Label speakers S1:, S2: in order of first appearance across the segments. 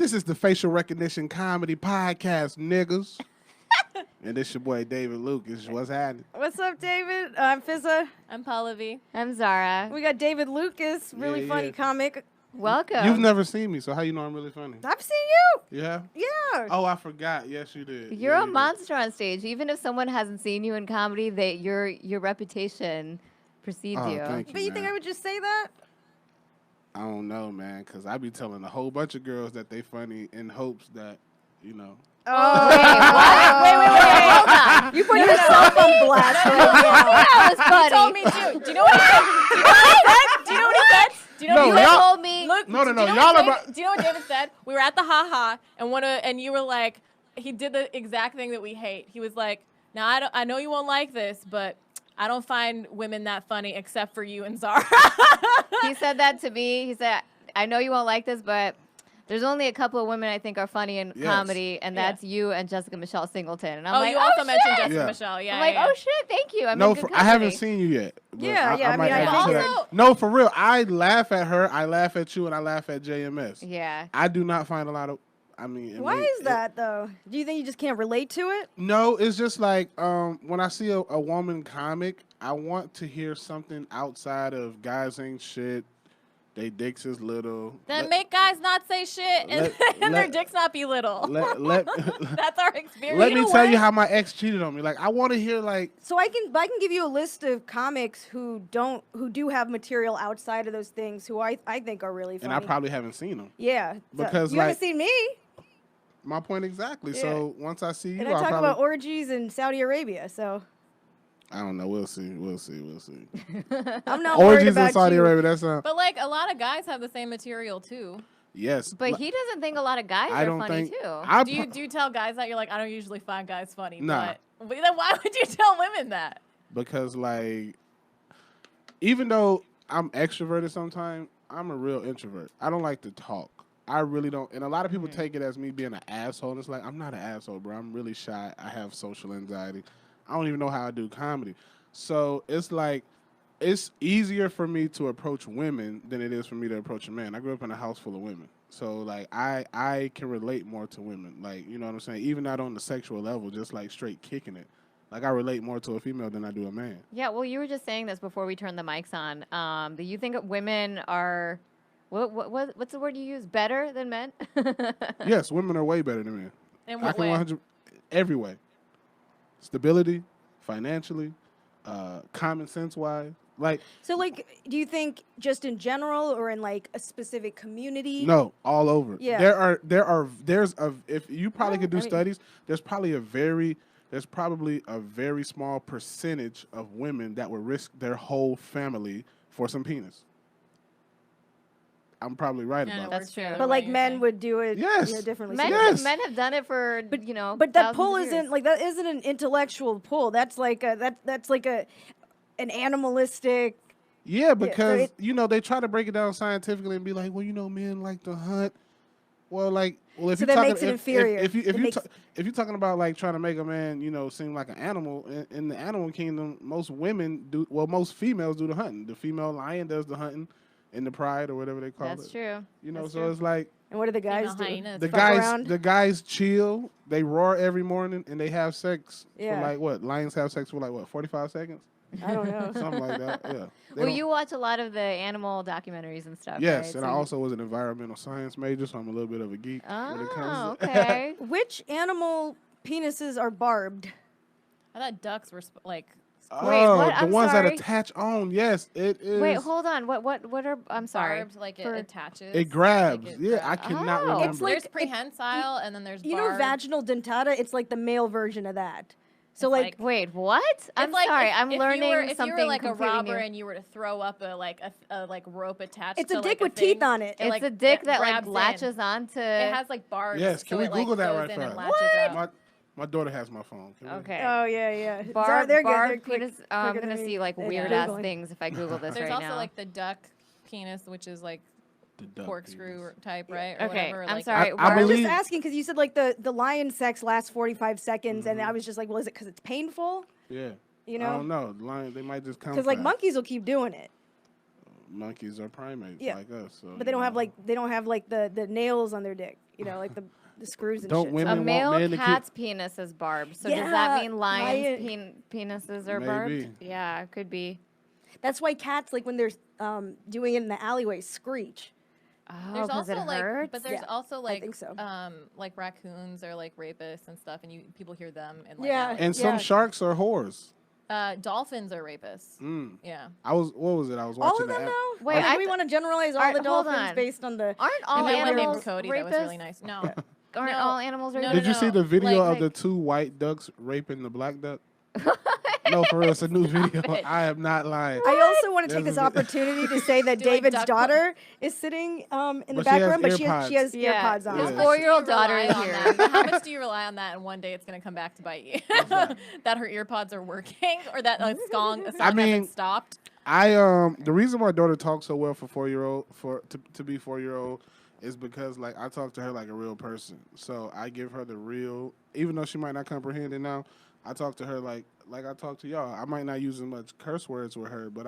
S1: This is the Facial Recognition Comedy Podcast, niggas. And this your boy David Lucas. What's happening?
S2: What's up, David? I'm Fizza.
S3: I'm Pallavi.
S4: I'm Zara.
S2: We got David Lucas, really funny comic.
S4: Welcome.
S1: You've never seen me, so how you know I'm really funny?
S2: I've seen you.
S1: Yeah?
S2: Yeah.
S1: Oh, I forgot. Yes, you did.
S4: You're
S1: Yeah,
S4: a monster on stage. Even if someone hasn't seen you in comedy, your reputation precedes you.
S1: Thank you.
S2: But you think I would just say that?
S1: I don't know, man, because I be telling a whole bunch of girls that they funny in hopes that, you know.
S2: Oh.
S4: Wait. Hold on.
S2: You put yourself on blast right now.
S4: That was funny.
S3: He told me too. Do you know what he said? Do you know what he said? Do you know
S1: No,
S3: what he
S1: y'all-
S4: told me.
S3: Look,
S1: No.
S3: do you know
S1: Y'all
S3: what
S1: about.
S3: Do you know what David said? We were at the haha, and you were like, he did the exact thing that we hate. He was like, now I know you won't like this, but I don't find women that funny except for you and Zara.
S4: He said that to me. He said, I know you won't like this, but there's only a couple of women I think are funny in comedy, and that's you and Jessica Michelle Singleton. And I'm like,
S3: you also mentioned
S4: shit.
S3: Jessica Michelle. Yeah.
S4: I'm like,
S3: yeah.
S4: oh shit, thank you. I'm
S1: No,
S4: in good
S1: I haven't
S4: company.
S1: seen you yet. But
S2: Yeah, yeah,
S1: I might
S2: I mean,
S1: add
S2: I
S1: to
S3: think-
S1: that. No, for real. I laugh at her. I laugh at you, and I laugh at JMS.
S4: Yeah.
S1: I do not find a lot of. I mean,
S2: Why is that, though? Do you think you just can't relate to it?
S1: No, it's just like when I see a woman comic, I want to hear something outside of guys ain't shit. They dicks is little.
S3: Then make guys not say shit and their dicks not be little. That's our experience.
S1: Let me tell you how my ex cheated on me. Like I want to hear like.
S2: So I can give you a list of comics who do have material outside of those things who I think are really funny.
S1: And I probably haven't seen them.
S2: Yeah.
S1: Because
S2: you haven't seen me.
S1: My point exactly.
S2: Yeah.
S1: So once I see you,
S2: And I
S1: I'll
S2: talk
S1: probably,
S2: about orgies in Saudi Arabia, so
S1: I don't know. We'll see.
S2: I'm not worried
S1: Orgies
S2: about
S1: in Saudi
S2: you.
S1: Arabia. That's
S3: But like a lot of guys have the same material too.
S1: yes.
S4: But he doesn't think a lot of guys
S1: I
S4: are
S1: don't
S4: funny,
S1: think.
S4: too.
S3: Do you tell guys that? You're like, I don't usually find guys funny.
S1: Nah.
S3: But then why would you tell women that?
S1: Because like, even though I'm extroverted sometimes, I'm a real introvert. I don't like to talk. I really don't. And a lot of people take it as me being an asshole. And it's like, I'm not an asshole, bro. I'm really shy. I have social anxiety. I don't even know how I do comedy. So it's like, it's easier for me to approach women than it is for me to approach a man. I grew up in a house full of women. So like, I can relate more to women. Like, you know what I'm saying? Even not on the sexual level, just like straight kicking it. Like, I relate more to a female than I do a man.
S4: Yeah, well, you were just saying this before we turned the mics on. Do you think women are, what's the word you use, better than men?
S1: Yes, women are way better than men.
S3: In what way?
S1: Every way. Stability, financially, common sense wise. Like,
S2: So, like, do you think just in general or in like a specific community?
S1: no, all over.
S2: Yeah.
S1: If you probably could do
S2: I mean-
S1: studies, there's probably a very small percentage of women that would risk their whole family for some penis. I'm probably right
S3: Yeah,
S1: about
S3: no,
S1: that.
S4: That's true.
S3: But
S2: But like men would do it
S1: Yes.
S2: differently.
S4: Men,
S2: So-
S1: Yes.
S4: men have done it for,
S2: But that
S4: thousands
S2: pull
S4: of years.
S2: isn't like that isn't an intellectual pull. That's like an animalistic.
S1: Yeah, because
S2: it-
S1: they try to break it down scientifically and be like, well, men like to hunt. Well, if
S2: So
S1: you're
S2: that
S1: talking,
S2: makes it inferior.
S1: if
S2: It makes-
S1: you're talking about like trying to make a man, seem like an animal in the animal kingdom, most females do the hunting. The female lion does the hunting in the pride or whatever they call it.
S4: That's true. That's
S1: So
S4: true.
S1: it's like
S2: And what do the guys
S3: Female
S2: do?
S3: hyenas.
S1: the
S2: Fuck around?
S1: guys chill. They roar every morning and they have sex
S2: Yeah.
S1: for like what? Lions have sex for like what? 45 seconds,
S2: I don't know.
S1: something like that. Yeah. They
S4: Well,
S1: don't-
S4: you watch a lot of the animal documentaries and stuff,
S1: Yes,
S4: right?
S1: and
S4: So
S1: I
S4: you-
S1: also was an environmental science major, so I'm a little bit of a geek when it
S4: Oh,
S1: comes to
S4: okay.
S2: Which animal penises are barbed?
S3: I thought ducks were like.
S4: Wait,
S1: Oh,
S4: what?
S1: the
S4: I'm
S1: ones
S4: sorry.
S1: that attach on. Yes, it is.
S4: Wait, hold on. What are, I'm sorry.
S3: Barbed, like it
S4: For-
S3: attaches.
S1: It grabs.
S3: Like it
S1: Yeah, I
S3: grabs.
S1: cannot
S4: Oh.
S1: remember.
S2: It's like-
S3: There's prehensile and then there's
S2: You know,
S3: barbed.
S2: vaginal dentata. It's like the male version of that. So
S3: It's
S2: like,
S4: Wait, what? I'm
S3: It's like
S4: sorry.
S3: if-
S4: I'm
S3: if
S4: learning
S3: you were, if
S4: something
S3: you were like a
S4: completely
S3: robber
S4: new.
S3: and you were to throw up a rope attached
S2: It's
S3: to
S2: a dick
S3: like a
S2: with teeth
S3: thing,
S2: on it.
S3: it,
S4: It's
S3: like,
S4: a dick that like
S3: grabs in.
S4: latches onto.
S3: It has like barbs.
S1: Yes, can
S3: so
S1: we
S3: it, like,
S1: Google that
S3: goes
S1: right
S3: in and
S1: fast?
S3: latches up.
S1: My daughter has my phone. Can we-
S4: Okay.
S2: oh yeah.
S4: Barb,
S2: They're good.
S4: barb
S2: They're quick.
S4: penis. I'm
S2: quicker
S4: gonna
S2: than
S4: see
S2: me.
S4: like
S2: They're
S4: weird ass
S2: Googling.
S4: things if I Google this
S3: There's
S4: right
S3: also
S4: now.
S3: like the duck penis, which is like
S1: The duck
S3: corkscrew
S1: penis.
S3: type, right? Or
S4: Okay,
S3: whatever.
S4: I'm
S3: like,
S4: sorry.
S1: I
S4: barb-
S2: I'm
S1: believe-
S2: just asking because you said like the lion sex lasts 45 seconds, and I was just like, well, is it because it's painful?
S1: Yeah.
S2: You
S1: I don't
S2: know,
S1: know. They might just come.
S2: because like
S1: fast.
S2: monkeys will keep doing it.
S1: monkeys are primates like us. So,
S2: but they don't have the nails on their dick. You know, like the screws and
S1: Don't
S2: shit.
S1: women
S4: A
S1: want
S4: male
S1: men to
S4: cat's penis is barbed. So does that mean lions' penises are
S1: Maybe.
S4: barbed? Yeah, it could be.
S2: That's why cats, like when they're doing it in the alleyway, screech.
S4: Oh,
S3: There's
S4: because it
S3: also like,
S4: hurts?
S3: but there's
S2: Yeah,
S3: also
S2: I
S3: like,
S2: think so.
S3: Like raccoons or like rapists and stuff, and people hear them and like,
S2: Yeah.
S1: And some sharks are whores.
S3: dolphins are rapists. Yeah.
S1: What was it? I was watching
S2: All of them, though?
S4: Wait,
S2: I think we want to generalize all the
S4: hold
S2: dolphins
S4: on.
S2: based on the...
S4: Aren't all
S3: One named
S4: animals
S3: Cody
S4: rapists?
S3: that was really nice. No.
S4: Aren't all animals rapists?
S1: Did you see the video
S3: Like-
S1: of the 2 white ducks raping the black duck? No, for real, it's a new video. I am not lying.
S2: I also want to take
S1: There's
S2: this
S1: a
S2: opportunity to say that
S3: Doing
S2: David's
S3: duck
S2: daughter is sitting in the
S1: But she
S2: back
S1: has
S2: room, but she has
S4: Yeah.
S2: earpods on.
S1: Yeah.
S4: His 4-year-old daughter is
S3: Rely on
S4: here.
S3: that. How much do you rely on that? And one day it's going to come back to bite you. That her earpods are working, or that a song hasn't stopped.
S1: The reason my daughter talks so well for 4-year-old to be 4-year-old is because like I talk to her like a real person. So I give her the real, even though she might not comprehend it now. I talk to her like I talk to y'all. I might not use as much curse words with her, but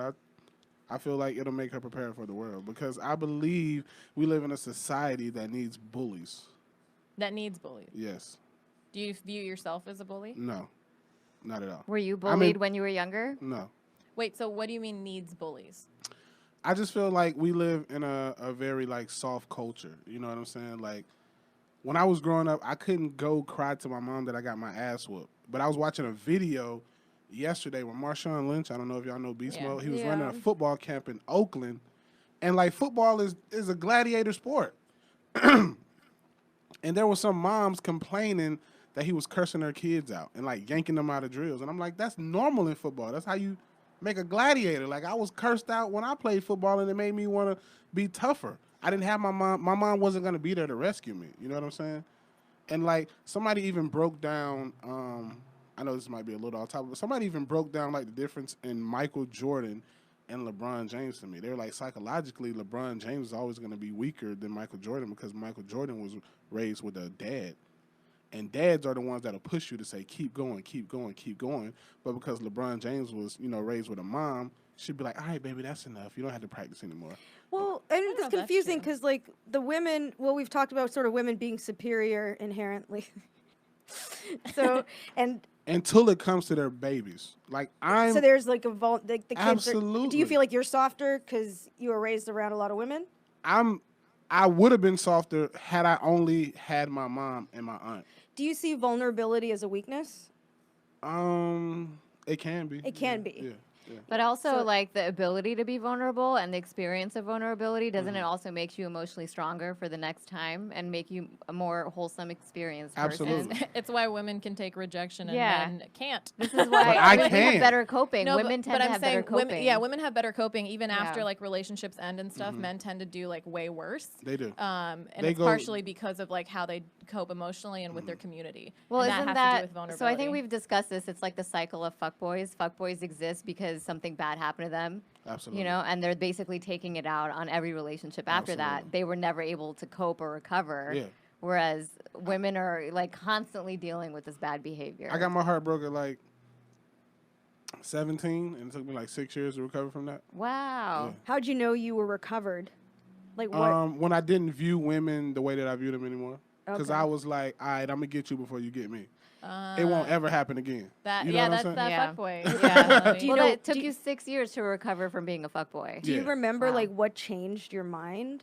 S1: I feel like it'll make her prepare for the world because I believe we live in a society that needs bullies.
S3: That needs bullies.
S1: Yes.
S3: Do you view yourself as a bully?
S1: No. Not at all.
S4: Were you bullied when you were younger?
S1: No.
S3: Wait, so what do you mean needs bullies?
S1: I just feel like we live in a very like soft culture. You know what I'm saying? Like when I was growing up, I couldn't go cry to my mom that I got my ass whooped. But I was watching a video yesterday with Marshawn Lynch. I don't know if y'all know Beast Mode. He was running a football camp in Oakland. And like football is a gladiator sport. And there were some moms complaining that he was cursing their kids out and like yanking them out of drills. And I'm like, that's normal in football. That's how you make a gladiator. Like I was cursed out when I played football and it made me want to be tougher. I didn't have my mom. My mom wasn't going to be there to rescue me. You know what I'm saying? And like somebody even broke down, I know this might be a little off topic, but somebody even broke down like the difference in Michael Jordan and LeBron James to me. They were like psychologically LeBron James is always going to be weaker than Michael Jordan because Michael Jordan was raised with a dad. And dads are the ones that'll push you to say, keep going, keep going, keep going. But because LeBron James was, raised with a mom, she'd be like, all right, baby, that's enough. You don't have to practice anymore.
S2: Well, and it's confusing because, like, the women, we've talked about sort of women being superior inherently. So, and
S1: until it comes to their babies. Like,
S2: so there's like the kids.
S1: Absolutely.
S2: Do you feel like you're softer because you were raised around a lot of women?
S1: I would have been softer had I only had my mom and my aunt.
S2: Do you see vulnerability as a weakness?
S1: It can be.
S2: It can be.
S1: Yeah. Yeah.
S4: But also, like, the ability to be vulnerable and the experience of vulnerability, doesn't it also make you emotionally stronger for the next time and make you a more wholesome experienced person?
S1: Absolutely.
S3: It's why women can take rejection and men can't.
S4: This is why
S1: But I
S4: women
S1: can.
S4: have better coping.
S3: No,
S4: women tend to have better coping.
S3: Women have better coping even after like relationships end and stuff. Men tend to do like way worse.
S1: They do.
S3: And
S1: They
S3: it's
S1: go-
S3: partially because of like how they cope emotionally and with their community.
S4: Well,
S3: and
S4: isn't
S3: that has
S4: that
S3: to do with vulnerability?
S4: so? I think we've discussed this. It's like the cycle of fuckboys. Fuckboys exist because something bad happened to them.
S1: Absolutely.
S4: And they're basically taking it out on every relationship after that.
S1: Absolutely.
S4: They were never able to cope or recover.
S1: Yeah.
S4: Whereas women are like constantly dealing with this bad behavior.
S1: I got my heart broke at like 17, and it took me like 6 years to recover from that.
S4: Wow.
S1: Yeah.
S2: How'd you know you were recovered? Like what?
S1: When I didn't view women the way that I view them anymore. Because
S2: Okay.
S1: I was like, all right, I'm going to get you before you get me. It won't ever happen again.
S3: That
S1: You know what I'm
S3: that's
S1: saying?
S3: that
S4: Yeah.
S3: fuckboy.
S4: Yeah.
S3: Do
S2: you
S4: Well,
S2: know-
S4: it took
S2: do
S4: you 6 years to recover from being a fuckboy.
S2: Do you
S1: Yeah.
S2: remember
S4: Wow.
S2: like what changed your mind?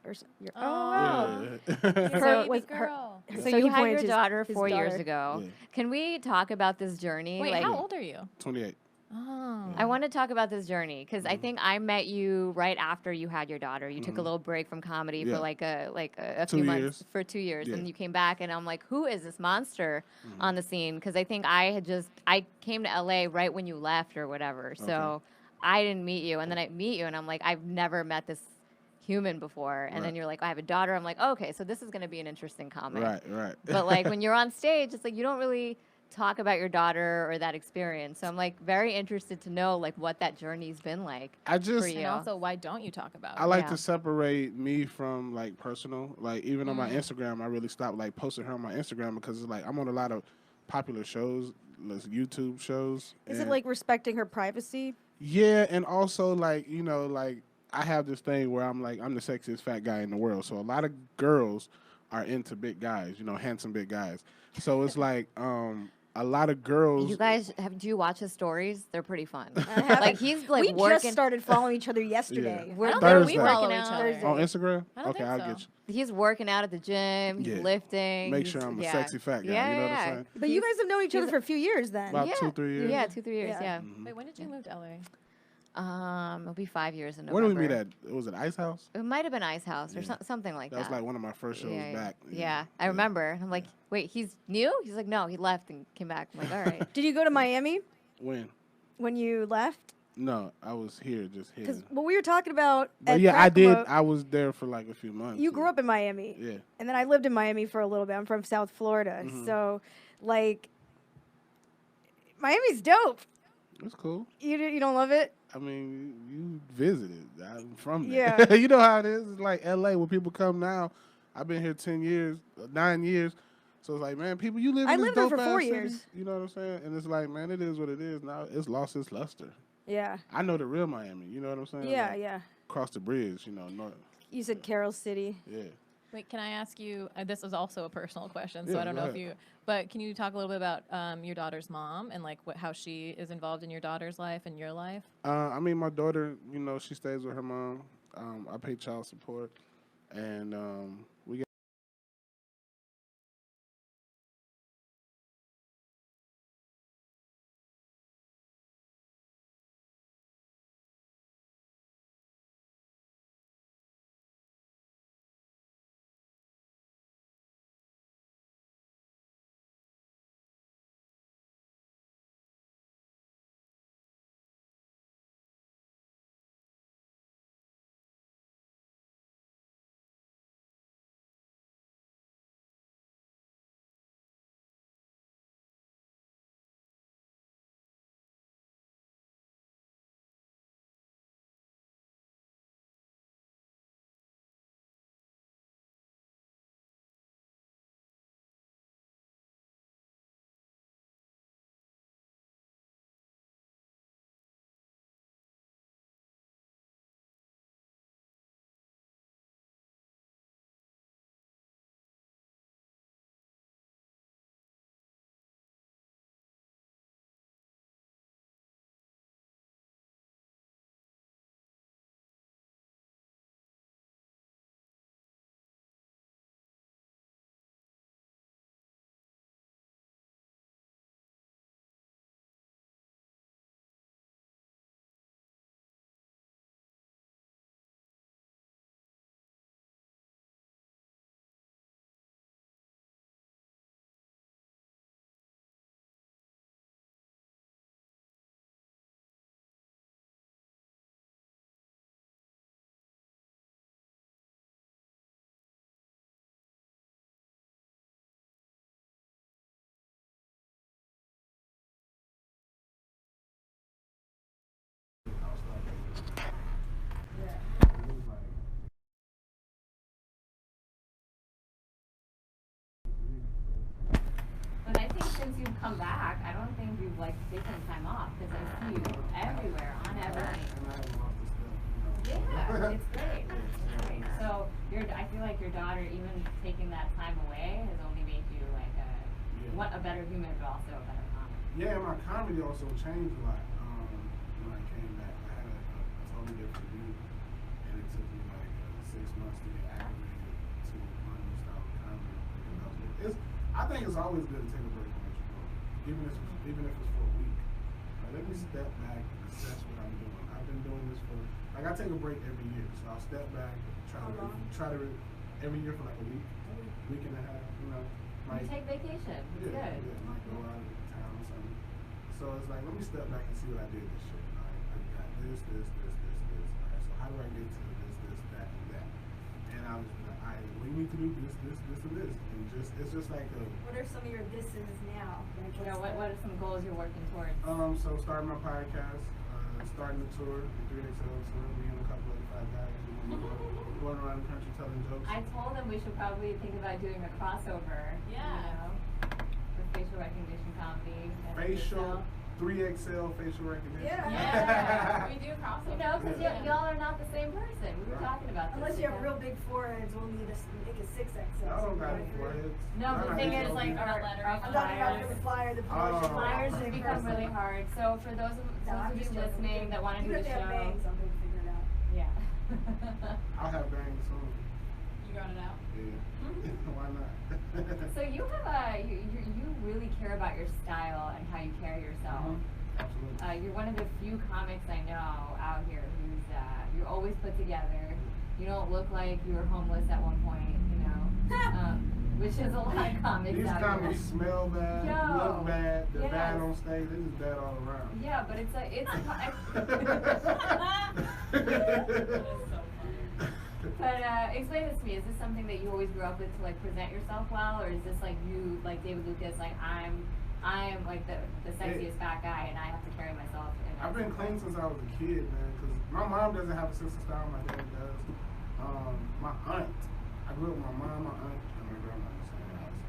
S2: Or your,
S3: Oh, wow.
S1: Yeah.
S2: Her-
S3: Baby
S2: was her-
S3: girl.
S4: So
S2: So
S4: you
S2: he
S4: had
S2: pointed
S4: your
S2: his-
S4: daughter
S2: his
S4: 4 years
S2: daughter.
S4: ago.
S1: Yeah.
S4: Can we talk about this journey?
S3: Wait,
S4: like,
S3: how old are you?
S1: 28.
S3: Oh.
S4: I want to talk about this journey because I think I met you right after you had your daughter. You took a little break from comedy
S1: Yeah.
S4: for like a
S1: 2
S4: few months
S1: years.
S4: for 2 years,
S1: Yeah.
S4: and you came back, and I'm like, who is this monster on the scene? Because I think I came to LA right when you left or whatever, so
S1: Okay.
S4: I didn't meet you, and then I meet you, and I'm like, I've never met this human before, and then
S1: Right.
S4: you're like, I have a daughter. I'm like, okay, so this is going to be an interesting comic.
S1: Right.
S4: But like when you're on stage, it's like you don't really talk about your daughter or that experience. So I'm like very interested to know like what that journey's been like
S1: I just
S4: for you.
S3: And also, why don't you talk about
S1: I
S3: it?
S1: like
S4: Yeah.
S1: to separate me from like personal. Like even on my Instagram, I really stopped like posting her on my Instagram because it's like I'm on a lot of popular shows, like YouTube shows.
S2: Is it
S1: and-
S2: like respecting her privacy?
S1: Yeah, and also like like I have this thing where I'm like, I'm the sexiest fat guy in the world. So a lot of girls are into big guys, you know, handsome big guys. So it's like, a lot of girls.
S4: You guys, do you watch his stories? They're pretty fun.
S2: Like
S4: he's like
S2: we
S4: working.
S2: just started following each other yesterday.
S1: Yeah.
S4: We're
S1: Thursday.
S3: We follow each
S4: out.
S3: other.
S2: Thursday.
S1: On Instagram?
S3: I don't
S1: Okay,
S3: think
S1: I'll
S3: so.
S1: get you.
S4: He's working out at the gym. He's
S1: Yeah.
S4: lifting.
S1: Make sure I'm a sexy fat guy.
S4: Yeah,
S1: you know what
S4: yeah.
S1: I'm saying?
S2: But you guys have known each other for a few years then.
S1: About 2-3 years.
S4: Yeah, 2-3 years.
S2: Yeah.
S4: Yeah.
S1: Mhm.
S3: Wait, when did you move to LA?
S4: It'll be 5 years in
S1: Where
S4: November.
S1: did we meet at? Was it Ice House?
S4: It might have been Ice House or
S1: Yeah.
S4: something like
S1: That was like one of my first shows back.
S4: Yeah, I remember. I'm like, wait, he's new? He's like, no, he left and came back. I'm like, all right.
S2: Did you go to Miami
S1: When
S2: you left?
S1: No, I was here just
S2: Because
S1: hidden.
S2: what we were talking about.
S1: But
S2: at
S1: yeah, I did.
S2: Crackamo,
S1: I was there for like a few months.
S2: You grew up in Miami.
S1: Yeah.
S2: And then I lived in Miami for a little bit. I'm from South Florida.
S1: Mhm.
S2: So, like, Miami's dope.
S1: It's cool.
S2: You don't love it?
S1: I mean, you visited. I'm from there.
S2: Yeah.
S1: You know how it is. It's like LA when people come now. I've been here 10 years, 9 years. So it's like, man, people, you live in
S2: I
S1: this
S2: lived there for
S1: dope
S2: 4
S1: ass city.
S2: years.
S1: You know what I'm saying? And it's like, man, it is what it is. Now it's lost its luster.
S2: Yeah.
S1: I know the real Miami. You know what I'm saying?
S2: Yeah,
S1: Like,
S2: yeah.
S1: Across the bridge, you know. North.
S2: You said Carroll City.
S1: Yeah.
S3: Wait, can I ask you? This is also a personal question, so
S1: Yeah,
S3: I don't
S1: go
S3: know if
S1: ahead.
S3: you. But can you talk a little bit about your daughter's mom and like how she is involved in your daughter's life and your life?
S1: I mean, my daughter, you know, she stays with her mom. I pay child support. And we get.
S4: But I think since you've come back, I don't think you've like taken time off because I see you everywhere on everything. Yeah, it's great. It's great. So I feel like your daughter, even taking that time away, has only made you like a better human, but also a better comic.
S1: Yeah, my comedy also changed a lot when I came back. I had a totally different view, and it took me like 6 months to get acclimated to my new style of comedy. I think it's always good to take a break from what you're doing, even if it's for a week. Like, let me step back and assess what I'm doing. I've been doing this for I take a break every year, so I'll step back, try to every year for like a week and a half. You know,
S4: You take vacation. It's good.
S1: Yeah, might go out of town or something. So it's like, let me step back and see what I did this year. All right, I got this. All right, so how do I get to this, that, and that? And I was like, all right, we need to do this, and this. And it's just like a.
S2: What are some of your thises now? Like,
S4: What are some goals you're working towards?
S1: So starting my podcast, starting the tour, the 3XL tour, me and a couple of 5 guys going around the country telling jokes.
S4: I told them we should probably think about doing a crossover.
S3: Yeah.
S4: You know, for facial recognition comedy.
S1: 3XL facial recognition.
S3: Yeah, we do crossover.
S4: You know, because y'all are not the same person. We were talking about this.
S2: Unless you have real big foreheads, we'll need to make a 6XL.
S1: I don't got foreheads.
S4: No, the thing is, like, our
S2: I'm talking about the flyer, the promotion.
S4: Flyers have become really hard. So for those of you listening that want to do the show,
S2: bangs, I'm going to figure it out.
S4: Yeah.
S1: I'll have bangs soon.
S3: You got it out?
S1: Yeah. Why not?
S4: So you have you really care about your style and how you carry yourself.
S1: Absolutely.
S4: You're one of the few comics I know out here who's you're always put together. You don't look like you were homeless at one point, you know, which is a lot of comics
S1: These
S4: out
S1: comics
S4: here.
S1: smell bad, look bad, they're bad on stage, they're just bad all around.
S4: Yeah, but it's But explain this to me. Is this something that you always grew up with to like present yourself well, or is this like you, like David Lucas, like I'm like the sexiest fat guy and I have to carry myself?
S1: I've been clean since I was a kid, man. Cause my mom doesn't have a sense of style. My dad does. My aunt. I grew up with my mom, my aunt, and my grandma in the same house.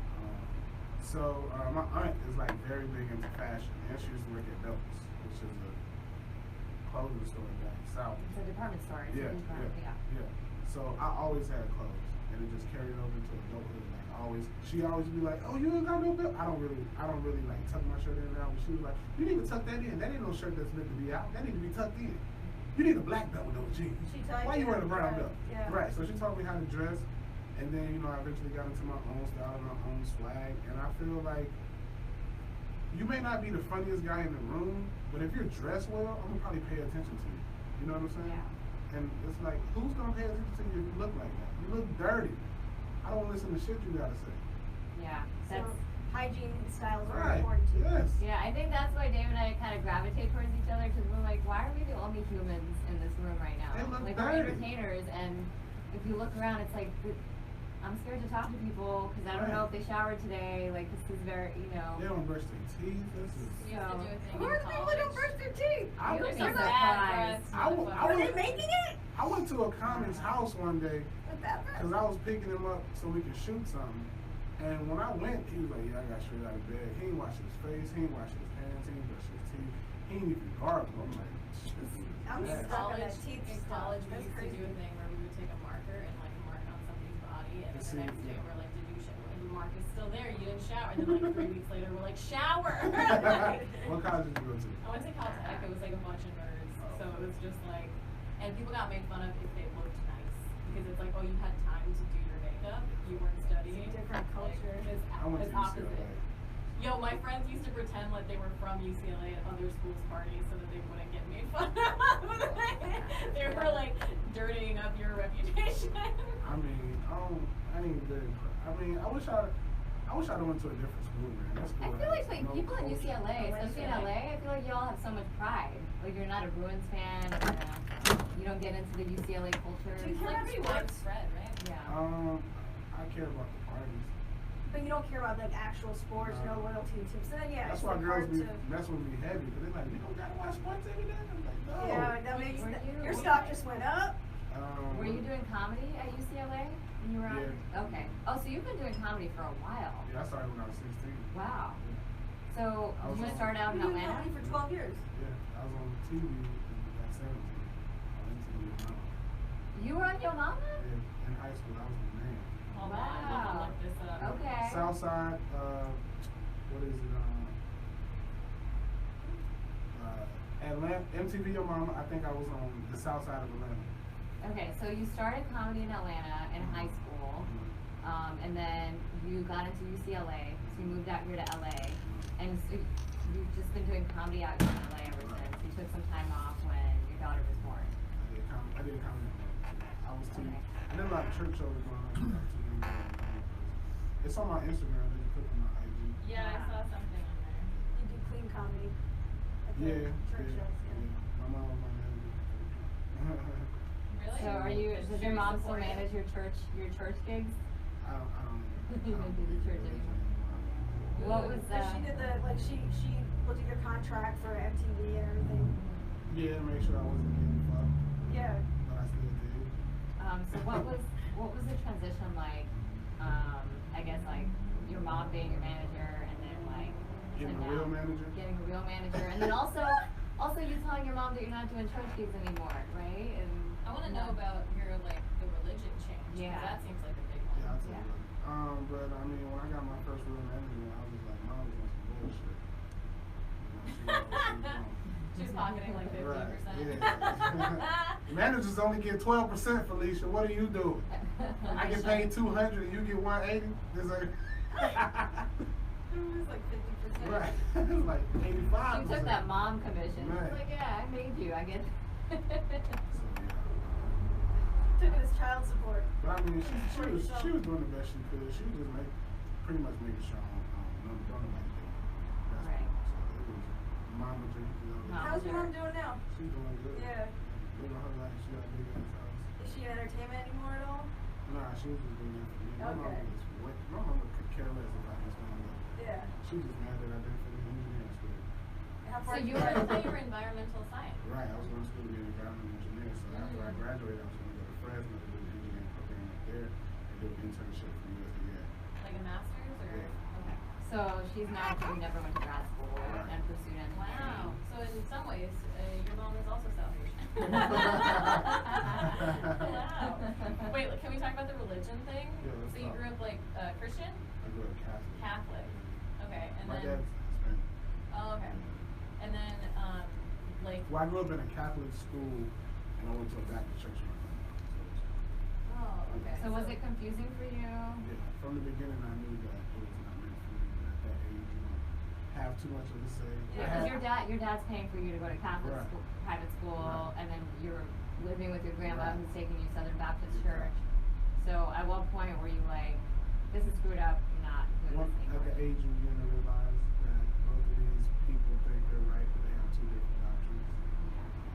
S1: So my aunt is like very big into fashion, and she used to work at Belts, which is a clothing store down south.
S4: It's a department store. It's a department, yeah.
S1: So I always had clothes, and it just carried over to adulthood. Like she always be like, "Oh, you ain't got no belt." I don't really like tuck my shirt in and out. But she was like, "You need to tuck that in. That ain't no shirt that's meant to be out. That need to be tucked in. You need a black belt with those jeans. Why you wearing a brown belt?"
S2: Yeah.
S1: Right. So she taught me how to dress, and then I eventually got into my own style and my own swag. And I feel like you may not be the funniest guy in the room, but if you're dressed well, I'm gonna probably pay attention to you. You know what I'm saying?
S4: Yeah.
S1: And it's like, who's gonna pay attention to you if you look like that? You look dirty. I don't listen to shit you gotta say.
S4: Yeah. That's
S2: hygiene and style is very
S1: Right.
S2: important too.
S1: Yes.
S4: Yeah, I think that's why Dave and I kind of gravitate towards each other because we're like, why are we the only humans in this room right now?
S1: They look
S4: like
S1: dirty.
S4: we're entertainers, and if you look around, it's like I'm scared to talk to people because I don't know if they showered today. Like this is very,
S1: They don't brush their teeth. This is.
S3: We used to do a thing
S2: Who
S3: in
S2: are the people that don't brush their teeth?
S1: I
S4: You're
S1: was
S4: so
S3: bad
S4: surprised.
S2: Are they making it?
S1: I went to a comic's house one day
S2: With that brush?
S1: because I was picking him up so we could shoot something. And when I went, he was like, "Yeah, I got straight out of bed." He ain't wash his face. He ain't wash his hands. He ain't brush his teeth. He ain't even gargle. I'm like, shit.
S2: I'm
S1: Yeah.
S2: stuck on that teeth
S3: In
S2: stuff.
S3: college, we
S2: That's
S3: used to
S2: crazy.
S3: do a thing where we would take a marker and like mark on somebody's body, and then the next day we're like, "Did you shower?" And the mark is still there. You didn't shower. And then like 3 weeks later, we're like, "Shower!"
S1: What college did you go to?
S3: I went to Caltech. It was like a bunch of nerds, so it was just like, and people got made fun of if they looked nice because it's like, oh, you had time to do your makeup, you weren't studying.
S2: Different culture.
S1: I went to
S3: opposite.
S1: UCLA.
S3: Yo, my friends used to pretend like they were from UCLA at other schools' parties so that they wouldn't get made fun of. They were like dirtying up your reputation.
S1: I mean, I ain't good. I mean, I wish I'd have went to a different school, man. That school
S4: I feel like
S1: has no
S4: people in
S1: culture.
S4: UCLA, especially in LA, I feel like y'all have so much pride. Like you're not a Bruins fan. You don't get into the UCLA culture.
S2: Do you
S3: It's
S2: care
S3: like
S2: about
S3: pretty
S2: sports?
S3: widespread, right?
S4: Yeah.
S1: I care about the parties.
S2: But you don't care about like actual sports, no loyalty to teams. So then
S1: That's
S2: it's
S1: why
S2: like
S1: girls
S2: hard
S1: be
S2: to.
S1: messing with me heavy because they're like, "You don't gotta watch sports every day." I'm like, "No."
S2: Yeah, that makes
S4: Were
S2: your
S4: you-
S2: stock just went up.
S4: Were you doing comedy at UCLA when you were on?
S1: Yeah.
S4: Okay. Oh, so you've been doing comedy for a while.
S1: Yeah, I started when I was 16.
S4: Wow. So
S1: I was
S4: did you
S1: on-
S4: start out in
S2: You've been
S4: Atlanta?
S2: comedy for 12 years.
S1: Yeah, I was on TV at 17. On MTV Atlanta.
S4: You were on Yo Mama?
S1: Yeah, in high school, I was the man.
S3: Hold on, I'm gonna look this up.
S4: Okay.
S1: Southside, what is it? Atlanta, MTV Your Mama. I think I was on the south side of Atlanta.
S4: Okay, so you started comedy in Atlanta in high school, and then you got into UCLA, so you moved out here to LA, and so you've just been doing comedy out here in LA ever since. You took some time off when your daughter was born.
S1: I did comedy. I was too.
S4: Okay.
S1: I did a lot of church shows going on. It's on my Instagram. They put it on my IG.
S3: Yeah, I saw something on there.
S2: You do clean comedy. At the
S1: Yeah,
S2: church
S1: yeah,
S2: shows,
S1: yeah. My mom was my manager.
S3: Really?
S4: So does your mom still manage your church gigs?
S1: I don't
S4: You don't do the church anymore. What was
S2: So she did she looked at your contract for MTV and everything.
S1: Yeah, to make sure I wasn't getting fucked,
S2: Yeah.
S1: but I still did.
S4: So what was the transition like? I guess like your mom being your manager and then like
S1: Getting a real manager.
S4: Getting a real manager, and then also you telling your mom that you're not doing church gigs anymore, right? And
S3: I want to know about your like the religion change.
S4: Yeah.
S3: That seems like a big one.
S1: Yeah, I'll tell you. But I mean, when I got my first real manager, I was just like, Mom was on some bullshit.
S3: She's pocketing like 50%.
S1: Right. Yeah. Managers only get 12%, Felicia. What are you doing? I get paid $200 and you get $180. It's like
S2: It was like 50%.
S1: right. It's like 85%.
S4: you took that mom commission.
S1: Right.
S4: It's like, yeah, I made you. I get.
S1: So,
S2: Took it as child support.
S1: but I mean, she was doing the best she could. She was just pretty much making sure don't nobody do it. That's
S4: Right.
S1: So it was mama drink,
S2: How's your mom doing now?
S1: She's doing good.
S2: Yeah.
S1: Living her life. She got a big ass house.
S2: Is she in entertainment anymore at all?
S1: Nah, she was just doing that for me.
S2: Okay.
S1: My mama could care less about this one.
S2: Yeah.
S1: She was just mad that I didn't finish engineering school.
S2: How
S3: So
S2: far
S3: you were I thought you were environmental science.
S1: Right, I was going to school to be an environmental engineer. So after I graduated, I was going to go to Fresno to do the engineering program up there and do an internship for USDA.
S3: Like a master's or
S1: Yeah.
S3: okay.
S4: So she's not. You never went to grad school and pursued engineering.
S3: Wow. So in some ways, your mom is also South Asian.
S1: Wow.
S3: Wait, can we talk about the religion thing?
S1: Yeah, let's
S3: So you
S1: talk.
S3: grew up like Christian?
S1: I grew up Catholic.
S3: Catholic. Okay, and
S1: My
S3: then.
S1: dad's Hispanic.
S3: Oh, okay. And then, like.
S1: Well, I grew up in a Catholic school and I went to a Baptist church.
S3: Oh, okay.
S4: So was it confusing for you?
S1: Yeah, from the beginning I knew that it was not meant for me. At that age, you don't have too much of a say.
S4: Yeah, because your dad's paying for you to go to Catholic
S1: Right.
S4: school, private school,
S1: Right.
S4: and then you're living with your grandma
S1: Right.
S4: who's taking you to Southern Baptist
S1: Exactly.
S4: Church. So at what point were you like, this is screwed up, I'm not doing this
S1: At
S4: anymore?
S1: the age you begin to realize that both of these people think they're right, but they have two different doctrines.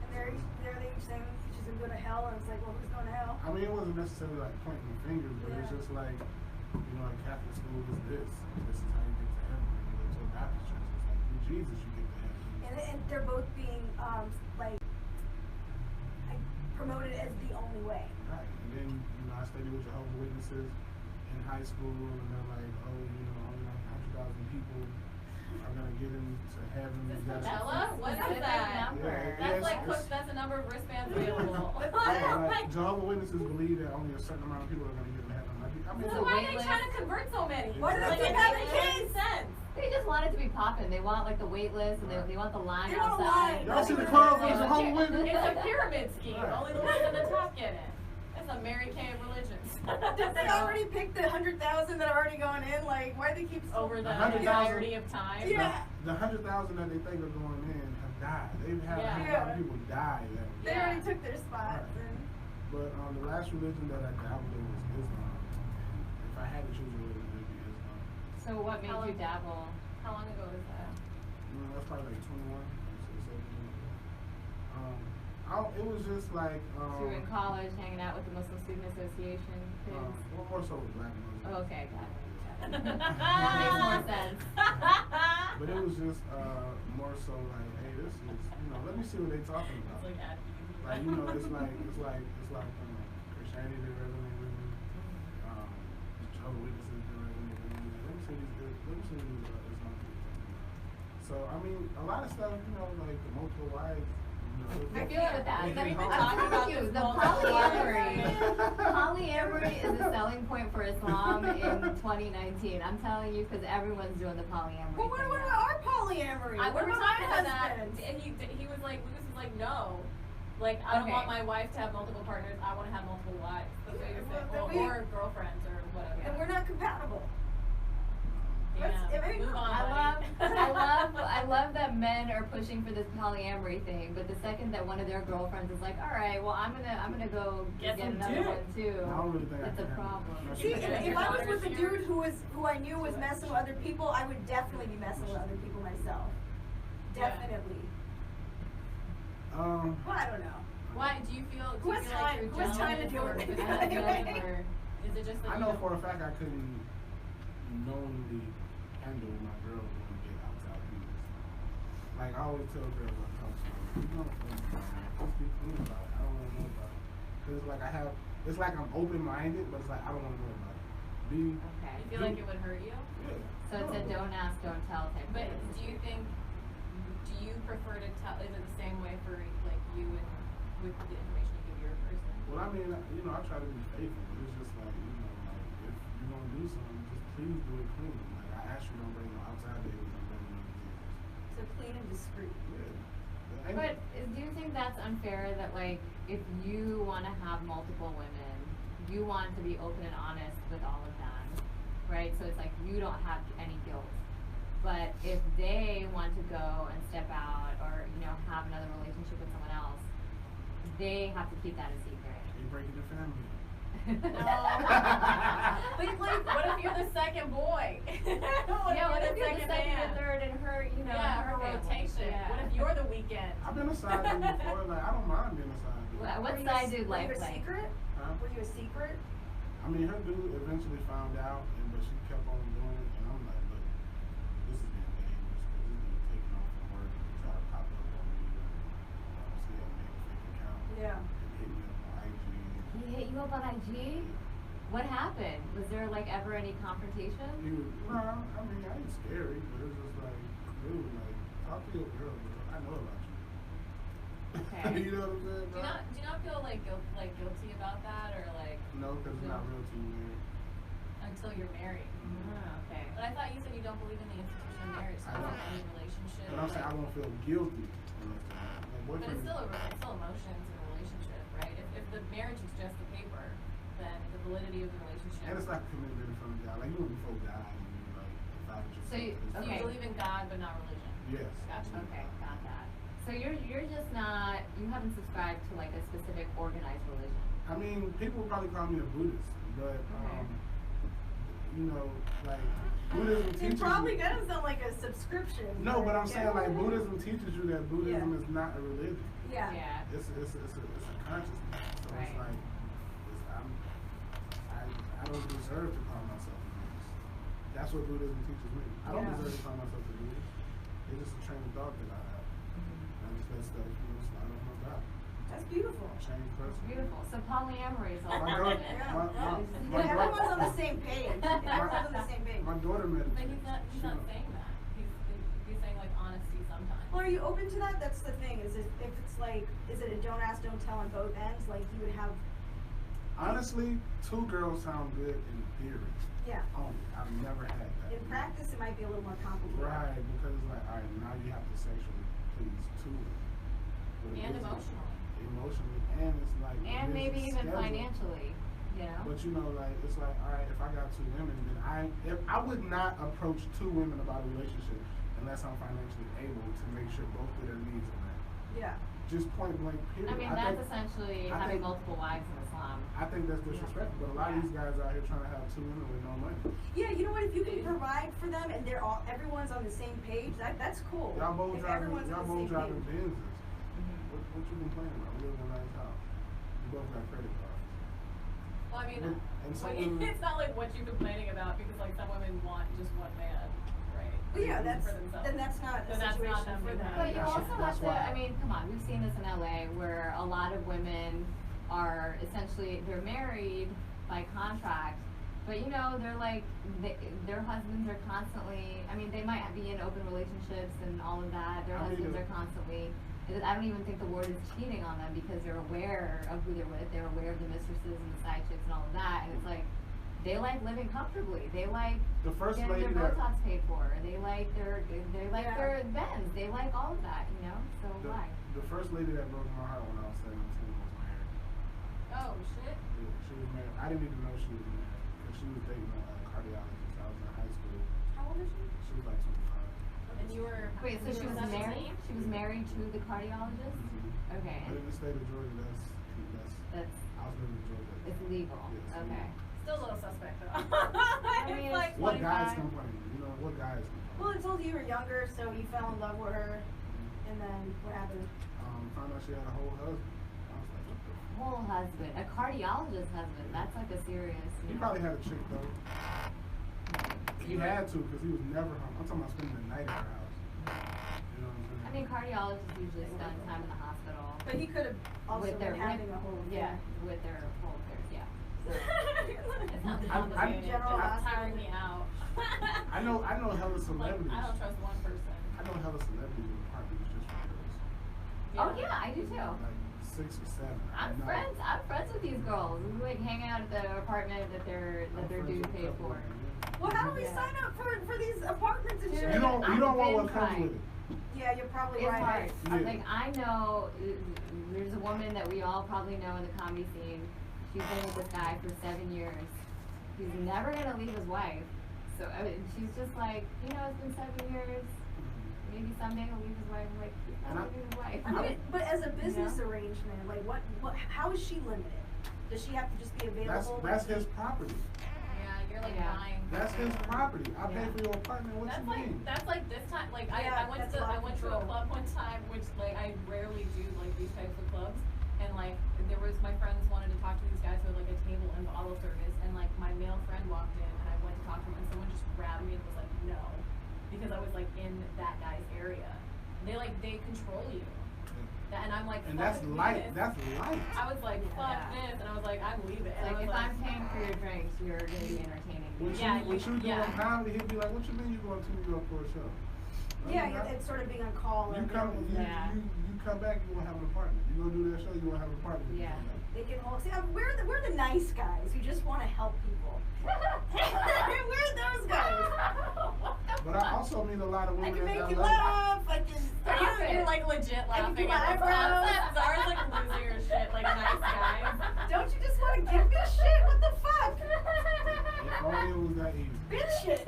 S2: And they're each saying she's gonna go to hell, and it's like, well, who's going to hell?
S1: I mean, it wasn't necessarily like pointing the fingers, but it's
S2: Yeah.
S1: just like, you know, a Catholic school is this. This is how you get to heaven. When you go to a Baptist church, it's like through Jesus you get to heaven.
S2: And they're both being like promoted as the only way.
S1: Right. And then, you know, I studied with Jehovah's Witnesses in high school, and they're like, oh, you know, only like 100,000 people are gonna get into heaven.
S3: Is this
S1: You gotta-
S3: Coachella? What is
S4: Specific
S3: that?
S4: number.
S1: Yeah,
S3: That's
S1: yes,
S3: like
S1: it's-
S3: that's a number of wristbands available.
S1: Yeah, like, Jehovah's Witnesses believe that only a certain amount of people are gonna get into heaven. I mean,
S3: So why are they trying to convert so many?
S1: Why do they
S3: Like,
S1: keep
S3: it
S2: having
S3: makes
S2: kids?
S3: sense.
S4: They just want it to be popping. They want like the wait list and they want the line
S2: They want a
S4: outside.
S2: line.
S1: y'all see the club for
S3: It's
S1: Jehovah's Witnesses?
S3: a pyramid scheme.
S1: Right.
S3: Only the ones at the top get in. It's a Mary Kay of religions.
S2: Did they already pick the 100,000 that are already gone in? Like, why do they keep
S3: Over the
S1: 100,000
S3: entirety of time?
S2: Yeah.
S1: The 100,000 that they think are going in have died. They've had
S3: Yeah.
S1: 100,000 people die.
S2: They
S3: Yeah.
S2: already took their spots.
S1: Right.
S2: And
S1: But the last religion that I dabbled in was Islam. And if I had to choose a religion, it would be Islam.
S4: So what made you dabble?
S3: How long ago was that?
S1: You know, that's probably like 21. It was just like.
S4: So you were in college hanging out with the Muslim Student Association kids?
S1: Well, more so with black Muslims.
S4: Oh, okay, got it.
S3: That
S4: That makes more sense.
S1: But it was just more so like, hey, this is, you know, let me see what they're talking about.
S3: It's like at
S1: Like, you know, it's like Christianity didn't resonate with me. Jehovah's Witnesses didn't resonate with me. Let me see these Islam people. So I mean, a lot of stuff, you know, like the multiple wives. You know,
S4: I feel it with that.
S1: We've
S3: been
S4: I'm
S3: talking about
S4: telling you,
S3: this
S4: the
S3: multiple
S4: polyamory. Polyamory is a selling point for Islam in 2019. I'm telling you, because everyone's doing the polyamory.
S2: well, what
S4: thing
S2: about
S4: now.
S2: our polyamory?
S3: We
S2: What
S3: were
S2: about
S3: talking
S2: my
S3: about that,
S2: husband?
S3: and he was like, Lucas was like, no. Like, I don't
S4: Okay.
S3: want my wife to have multiple partners. I want to have multiple wives. That's what he was saying.
S2: Well,
S3: Well, or girlfriends or whatever.
S2: And we're not compatible.
S3: Yeah.
S2: Let's-
S3: Move on,
S4: I love that men are pushing for this polyamory thing, but the second that one of their girlfriends is like, all right, well, I'm gonna go
S3: Get
S4: get
S3: some
S4: another
S3: dick.
S4: one too.
S1: I don't really think I
S4: It's a
S1: can handle it.
S4: problem.
S2: See,
S3: Yeah,
S2: if
S3: your
S2: I was
S3: daughter's
S2: with a
S3: here.
S2: dude who I knew was messing with other people, I would definitely be messing with other people myself.
S3: Yeah.
S2: Definitely.
S1: Um,
S2: Well, I don't know.
S3: Why do you feel?
S2: Who
S3: Do you
S2: has
S3: feel
S2: time-
S3: like you're
S2: who has time to
S3: jealous
S2: deal
S3: or
S2: with it?
S3: feeling, or is it just that
S1: I
S3: you
S1: know
S3: don't-
S1: for a fact I couldn't knowingly handle my girl going to get outside people. Like I always tell girls I talk to them, you don't think about it. Just be clean about it. I don't want to know about it. Cause it's like it's like I'm open-minded, but it's like I don't want to know about it.
S4: Okay.
S3: You feel like it would hurt you?
S1: Yeah.
S4: So it's a don't ask, don't tell type
S3: But
S4: of
S3: do you prefer to tell, is it the same way for like you and with the information you give your person?
S1: Well, I mean, you know, I try to be faithful, but it's just like, you know, like, if you're going to do something, just please do it clean. Like, I ask you don't bring no outside babies, don't bring no diseases.
S2: So clean and discreet.
S1: Yeah.
S4: But do you think that's unfair that, like, if you want to have multiple women, you want to be open and honest with all of them, right? So it's like you don't have any guilt. But if they want to go and step out or, you know, have another relationship with someone else, they have to keep that a secret.
S1: You're breaking your family.
S3: No. But like, what if you're the second boy?
S4: What if you're the second or third in her, you know,
S3: her rotation?
S4: Yeah.
S3: What if you're the weekend?
S1: I've been a side dude before. Like, I don't mind being a side dude.
S4: What side dude
S2: Were
S4: life
S2: you a
S4: like?
S2: secret?
S1: Huh?
S2: Were you a secret?
S1: I mean, her dude eventually found out, but she kept on doing it, and I'm like, look, this is getting dangerous, because this dude taking off from work and try to pop up on me, and see how make a fake account,
S2: Yeah.
S1: and hit me up on IG.
S4: He hit you up on IG? What happened? Was there like ever any confrontation?
S1: He was, nah, I mean, I ain't scary, but it's just like, dude, like, talk to your girl, bro. I know about you.
S4: Okay.
S1: You know what I'm saying, bro?
S3: Do you not feel like guilty about that, or like
S1: No, because it's not real to you, man.
S3: until you're married?
S4: Okay.
S3: But I thought you said you don't believe in the institution of marriage, so
S1: I don't.
S3: any relationship.
S1: But I'm saying I won't feel guilty unless like,
S3: But
S1: boyfriend.
S3: it's still emotions in a relationship, right? If the marriage is just the paper, then the validity of the relationship.
S1: And it's like a commitment from God. Like, you know, before God, and you like, if I was just.
S4: So you-
S3: So
S4: okay.
S3: you believe in God, but not religion.
S1: Yes.
S3: Gotcha.
S4: Okay, got that. So you're just not, you haven't subscribed to like a specific organized religion.
S1: I mean, people would probably call me a Buddhist, but you know, like Buddhism
S2: It
S1: teaches
S2: probably
S1: you.
S2: doesn't sound like a subscription.
S1: No, but I'm saying like Buddhism teaches you that Buddhism is not a religion.
S2: Yeah.
S4: Yeah.
S1: It's a consciousness. So
S4: Right.
S1: it's like I don't deserve to call myself a Buddhist. That's what Buddhism teaches me. I don't
S2: Yeah.
S1: deserve to call myself a Buddhist. It's just a train of thought that I have. I just let stuff, you know, slide off my back.
S2: That's beautiful.
S1: Change person.
S4: Beautiful. So polyamory is all
S1: My
S4: part
S1: daughter,
S4: of it.
S1: my
S2: Everyone's
S1: daughter,
S2: on the same page. Everyone's on the same page.
S1: my daughter
S3: But
S1: meditates.
S3: he's not
S1: She knows.
S3: saying that. He's saying like honesty sometimes.
S2: Well, are you open to that? That's the thing. Is it if it's like, is it a don't ask, don't tell on both ends? Like you would have.
S1: Honestly, two girls sound good in theory.
S2: Yeah.
S1: Only. I've never had that.
S2: In practice, it might be a little more complicated.
S1: Right, because it's like, all right, now you have to sexually please two women. But it
S3: And
S1: is
S3: emotionally.
S1: Emotionally, and it's like.
S4: And
S1: there's
S4: maybe
S1: a
S4: even
S1: schedule.
S4: financially, you know?
S1: But you know, like, it's like, all right, if I got two women, then I would not approach two women about a relationship unless I'm financially able to make sure both of their needs are met.
S2: Yeah.
S1: Just point blank, period.
S4: I mean, that's essentially
S1: I
S4: having
S1: think-
S4: multiple wives in Islam.
S1: I think that's disrespectful, but a lot of these guys out here trying to have two women with no money.
S2: Yeah, you know what? If you can provide for them and everyone's on the same page, that's cool.
S1: Y'all both
S2: If
S1: driving,
S2: everyone's
S1: y'all
S2: on the
S1: both
S2: same
S1: driving
S2: page.
S1: Benzes. What you complaining about? We live in a nice house. You both got credit cards.
S3: Well, I mean,
S1: And some
S3: when
S1: women-
S3: it's not like what you're complaining about, because like some women want just one man, right?
S2: Well, yeah,
S3: For themselves.
S2: then that's not a
S3: Then that's not
S2: situation
S3: them
S2: for
S3: doing
S2: them.
S3: that.
S4: But you
S1: That's-
S4: also have
S1: that's
S4: to,
S1: why-
S4: I mean, come on, we've seen this in LA where a lot of women are essentially, they're married by contract, but you know, they're like, their husbands are constantly, I mean, they might be in open relationships and all of that, their
S1: I mean,
S4: husbands are constantly, I don't even think the word is cheating on them because they're aware of who they're with, they're aware of the mistresses and the side chicks and all of that, and it's like, they like living comfortably, they like
S1: The first
S4: getting
S1: lady
S4: their
S1: that
S4: Botox paid for, they like their
S2: Yeah.
S4: their Benz, they like all of that, you know, so why?
S1: the first lady that broke my heart when I was 17 was married.
S3: Oh shit.
S1: Yeah, she was married. I didn't even know she was married because she was dating a cardiologist. I was in high school.
S3: How old is she?
S1: She was like 25.
S3: And you were.
S4: Wait, so
S3: you
S4: she
S3: were
S4: was
S3: 17?
S4: married? She was married to the cardiologist? Okay,
S1: But in the state of Georgia, that's
S4: that's,
S1: I was living in Georgia.
S4: it's legal,
S1: Yes,
S4: okay.
S3: Still a little suspect though.
S4: mean,
S3: It's like
S1: What
S3: 25.
S1: guys complaining? You know, what guys complaining?
S2: Well, it told you were younger, so you fell in love with her, and then what happened?
S1: Found out she had a whole husband. I was like, what the f-?
S4: Whole husband, a cardiologist husband, that's like a serious,
S1: He
S4: you know.
S1: probably had a chick though. He had to because he was never home. I'm talking about spending the night at her house. You know what I'm saying?
S4: I mean, cardiologists usually spend time in the hospital
S2: But he could have also
S4: with their,
S2: been having a whole
S4: yeah, with their whole affairs, yeah. It's not
S1: I-
S4: complicated.
S2: General
S4: It's tiring me out.
S1: I know hella celebrities.
S3: I don't trust one person.
S1: I know hella celebrities with apartments just for girls.
S4: Oh yeah, I do too.
S1: Like 6 or 7.
S4: I'm friends with these girls. We like hang out at the apartment that their dude paid for.
S2: Well, how do we sign up for these apartments and shit?
S1: You don't want what comes
S4: fine.
S1: with it.
S2: Yeah, you're probably
S4: It's
S2: right.
S4: hard.
S1: Yeah.
S4: Like I know there's a woman that we all probably know in the comedy scene. She's been with this guy for 7 years. He's never gonna leave his wife. So she's just like, it's been 7 years. Maybe someday he'll leave his wife. I'm like, he's not leaving his wife.
S2: But as a business arrangement, like how is she limited? Does she have to just be available?
S1: That's his property.
S3: Yeah, you're like
S4: Yeah.
S3: buying.
S1: That's his property. I pay for your apartment. What
S3: That's
S1: you mean?
S3: that's like this time. Like
S2: Yeah,
S3: I went
S2: that's
S3: to
S2: a lot
S3: I
S2: of
S3: went to a
S2: control.
S3: club one time, which like I rarely do like these types of clubs. And like there was my friends wanted to talk to these guys who had like a table and bottle service, and like my male friend walked in, and I went to talk to him, and someone just grabbed me and was like, no, because I was like in that guy's area. They control you. And I'm like,
S1: And
S3: fuck
S1: that's
S3: this.
S1: light. That's light.
S3: I was like, fuck
S4: Yeah.
S3: this, and I was like, I'm leaving. And
S4: Like
S3: I was
S4: if
S3: like,
S4: I'm paying for your drinks, you're gonna be entertaining me.
S1: When
S3: Yeah,
S1: you doing
S3: yeah.
S1: comedy, he'll be like, "What you mean you going to New York for a show?" No,
S2: Yeah,
S1: you're not.
S2: it's sort of being on call.
S1: You
S2: or
S1: come,
S2: available.
S4: Yeah.
S1: you come back, you gonna have an apartment. You gonna do that show, you gonna have an apartment. when you
S4: Yeah.
S1: come back.
S2: They can all see. We're the nice guys who just want to help people. We're those guys.
S1: But I also meet a lot of
S2: I
S1: women
S2: can make
S1: in
S2: you
S1: LA.
S2: laugh. I can.
S3: you're like legit
S2: I can do
S3: laughing
S2: my
S3: at this
S2: eyebrows.
S3: concept. Zara's like losing her shit, like nice guys.
S2: Don't you just want to give me shit? What the fuck?
S1: If only it was that easy.
S2: Bitch shit.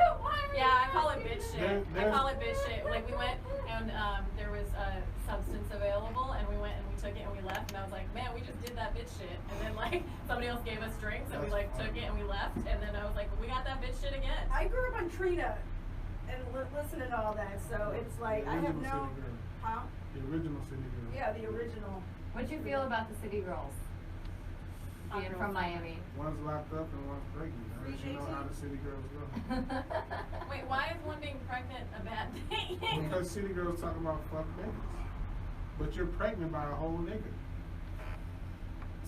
S3: Yeah, I call it bitch shit. I
S1: There's-
S3: call it bitch shit. Like we went and there was a substance available, and we went and we took it and we left, and I was like, man, we just did that bitch shit. And then like somebody else gave us drinks, and we like took it and we left, and then I was like, we got that bitch shit again.
S2: I grew up on Trina and listening to all that, so it's like
S1: The
S2: I have
S1: original
S2: no.
S1: City Girl.
S2: Huh?
S1: The original City Girl.
S2: Yeah, the original.
S4: What'd you feel about the city girls? Being from Miami.
S1: One's locked up and one's pregnant.
S2: Free
S1: You know
S2: JT?
S1: how the city girls go.
S3: Wait, why is one being pregnant a bad thing?
S1: Because city girls talk about fuck niggas. But you're pregnant by a whole nigga.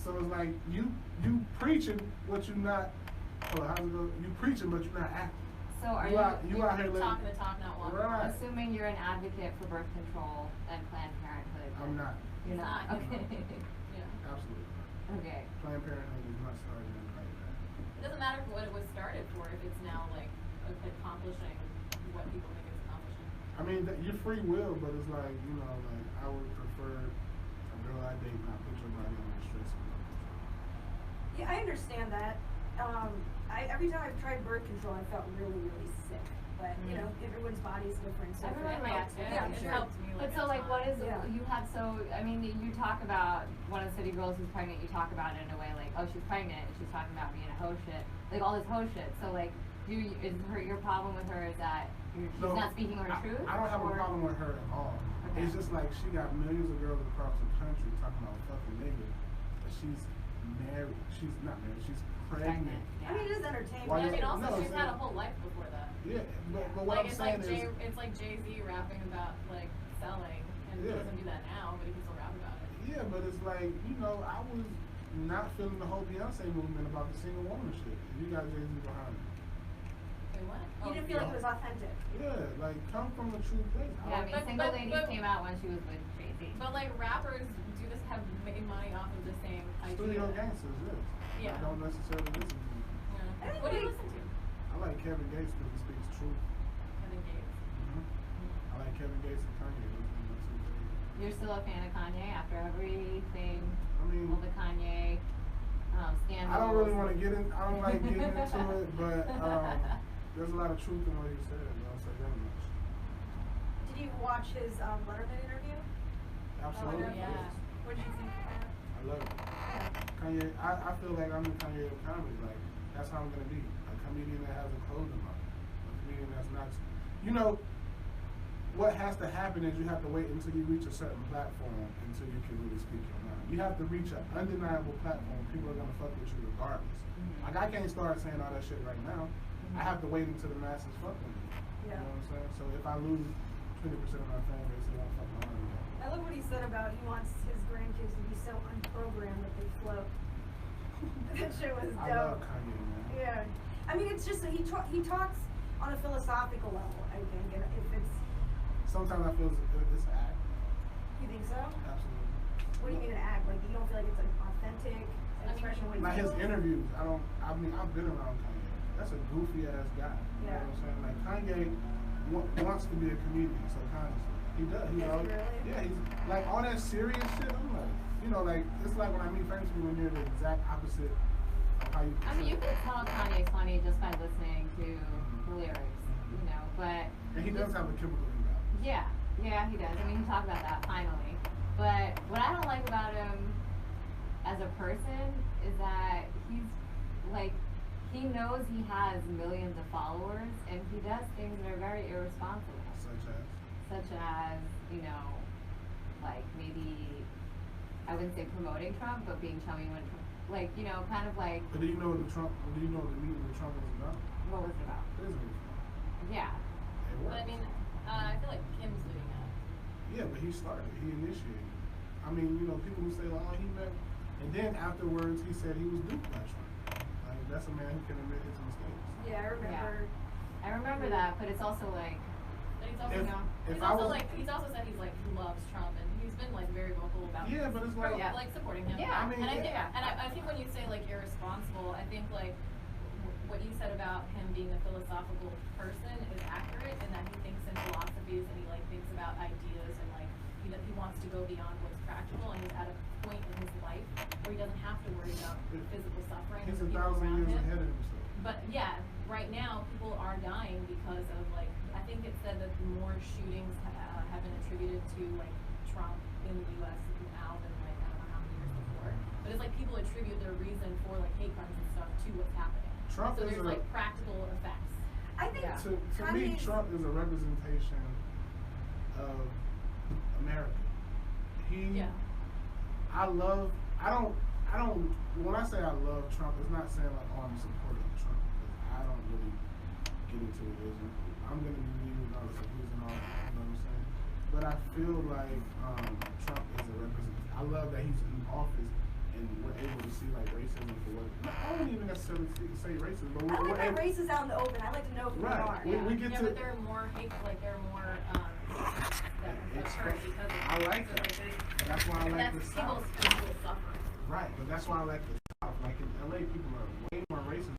S1: So it's like you preaching what you not. Oh, how's it go? You preaching but you're not acting.
S4: So are
S1: You out here living.
S3: Talking the talk, not walking.
S1: Right.
S4: assuming you're an advocate for birth control and Planned Parenthood?
S1: I'm not.
S4: You're not.
S3: Not.
S4: Okay.
S3: Yeah.
S1: Absolutely not.
S4: Okay.
S1: Planned Parenthood is not starting anything like that.
S3: It doesn't matter what it was started for if it's now like accomplishing what people think it's accomplishing.
S1: I mean, your free will, but it's like, like I would prefer a girl I date not put your body under stress.
S2: Yeah, I understand that. Every time I've tried birth control, I felt really, really sick. But everyone's body's different. So
S4: Everyone
S2: it
S4: reacts
S2: helps.
S4: different.
S3: It
S4: Sure.
S3: helped me.
S4: But
S3: Like,
S4: so
S3: a
S4: like
S3: ton.
S4: what is
S2: Yeah.
S4: you have you talk about one of the city girls who's pregnant, you talk about it in a way like, oh, she's pregnant and she's talking about being a hoe shit. Like all this hoe shit. So like your problem with her is that she's
S1: No,
S4: not speaking her truth?
S1: I don't have a
S4: or-
S1: problem with her at all.
S4: Okay.
S1: It's just like she got millions of girls across the country talking about fucking nigga, but she's married. She's not married. She's pregnant.
S2: I mean, it is entertainment.
S1: Why
S3: I mean,
S1: you-
S3: also
S1: no,
S3: she's
S1: so-
S3: had a whole life before that.
S1: Yeah, but what
S3: Like
S1: I'm
S3: it's
S1: saying
S3: like
S1: is,
S3: it's like Jay-Z rapping about like selling, and he
S1: Yeah.
S3: doesn't do that now, but he can still rap about it.
S1: yeah, but it's like, I was not feeling the whole Beyonce movement about the single woman shit. You got Jay-Z behind me.
S3: Wait, what?
S2: You didn't feel like it was authentic.
S1: Yeah, like come from the true place.
S4: Yeah, I mean,
S3: But-
S4: Single
S3: but-
S4: Ladies
S3: but-
S4: came out when she was with Jay-Z.
S3: But like rappers do this have made money off of the same idea.
S1: Studio gangsters, yes.
S3: Yeah.
S1: I don't necessarily listen to them.
S3: Yeah.
S2: I think
S3: What do you
S2: we-
S3: listen to?
S1: I like Kevin Gates because he speaks truth.
S3: Kevin Gates.
S1: I like Kevin Gates and Kanye. Those are my two favorites.
S4: You're still a fan of Kanye after everything,
S1: I mean,
S4: all the Kanye scandals.
S1: I don't really want to get in. I don't like getting into it, but there's a lot of truth in what he said. I'll say that much.
S2: Did you watch his Letterman interview?
S1: Absolutely.
S3: Oh, yeah.
S1: yes.
S2: What did you think of that?
S1: I love it. Kanye, I feel like I'm the Kanye of comedy. Like, that's how I'm going to be. A comedian that has a clothing line. A comedian that's not. What has to happen is you have to wait until you reach a certain platform until you can really speak your mind. You have to reach an undeniable platform. People are going to fuck with you regardless. Like, I can't start saying all that shit right now. I have to wait until the masses fuck with me. You
S2: Yeah.
S1: know what I'm saying? So if I lose 20% of my fan base, they won't fuck my money.
S2: I love what he said about he wants his grandkids to be so unprogrammed that they float. That shit was dope.
S1: I love Kanye, man.
S2: Yeah. I mean, it's just he talks on a philosophical level, I think. And if it's...
S1: Sometimes I feel it's an act.
S2: You think so?
S1: Absolutely.
S2: What do you mean an act? Like, you don't feel like it's an authentic expression?
S1: Like his interviews, I mean, I've been around Kanye. That's a goofy ass guy. You know what I'm saying? Like, Kanye wants to be a comedian subconsciously. He does. You know? Really? Yeah, he's like all that serious shit. I'm like, you know, like it's like when I meet famous people, when you're the exact opposite of how you.
S4: I mean, you can tell Kanye's funny just by listening to the lyrics, you know. But
S1: and he does have a chemical imbalance.
S4: Yeah, he does. I mean, he talked about that finally. But what I don't like about him as a person is that he's like, he knows he has millions of followers, and he does things that are very irresponsible. Such as, you know, like maybe, I wouldn't say promoting Trump, but being chummy when Trump, like, you know, kind of like.
S1: But do you know what the meeting with Trump was about?
S4: What was it about?
S1: It is what it's about.
S4: Yeah.
S3: But I mean, I feel like Kim's doing that.
S1: Yeah, but he started. He initiated. I mean, you know, people who say, oh, he met, and then afterwards he said he was duped by Trump. Like, that's a man who can admit his mistakes.
S2: Yeah, I remember.
S4: Yeah. I remember that, but it's also like.
S3: But he's also, he's also said he's like, he loves Trump, and he's been like very vocal about.
S1: Yeah, but it's like.
S3: Like supporting him.
S4: Yeah,
S1: I mean,
S3: I think when you say like irresponsible, I think like what you said about him being a philosophical person is accurate, in that he thinks in philosophies and he like thinks about ideas and like he wants to go beyond what's practical, and he's at a point in his life where he doesn't have to worry about physical suffering.
S1: He's
S3: of the
S1: 1,000
S3: people around
S1: years
S3: him.
S1: ahead of himself.
S3: But yeah, right now people are dying because of like, I think it said that more shootings have been attributed to like Trump in the U.S. now than like I don't know how many years before. But it's like people attribute their reason for like hate crimes and stuff to what's happening.
S1: Trump
S3: so
S1: is
S3: there's like practical effects.
S2: I think
S1: to me, Trump is a representation of America. When I say I love Trump, it's not saying like, oh, I'm supportive of Trump, because I don't really get into religion. I'm going to be regardless of who's in office, you know what I'm saying? But I feel like Trump is a representation. I love that he's in office and we're able to see like racism for what. I wouldn't even necessarily say racism, but
S2: I like that race is out in the open. I like to know who they are.
S1: We get to.
S3: But there are more hate, like there are more that occur because of
S1: I like that. That's why I like the South.
S3: People's suffering.
S1: Right, but that's why I like the South. Like in LA, people are way more racist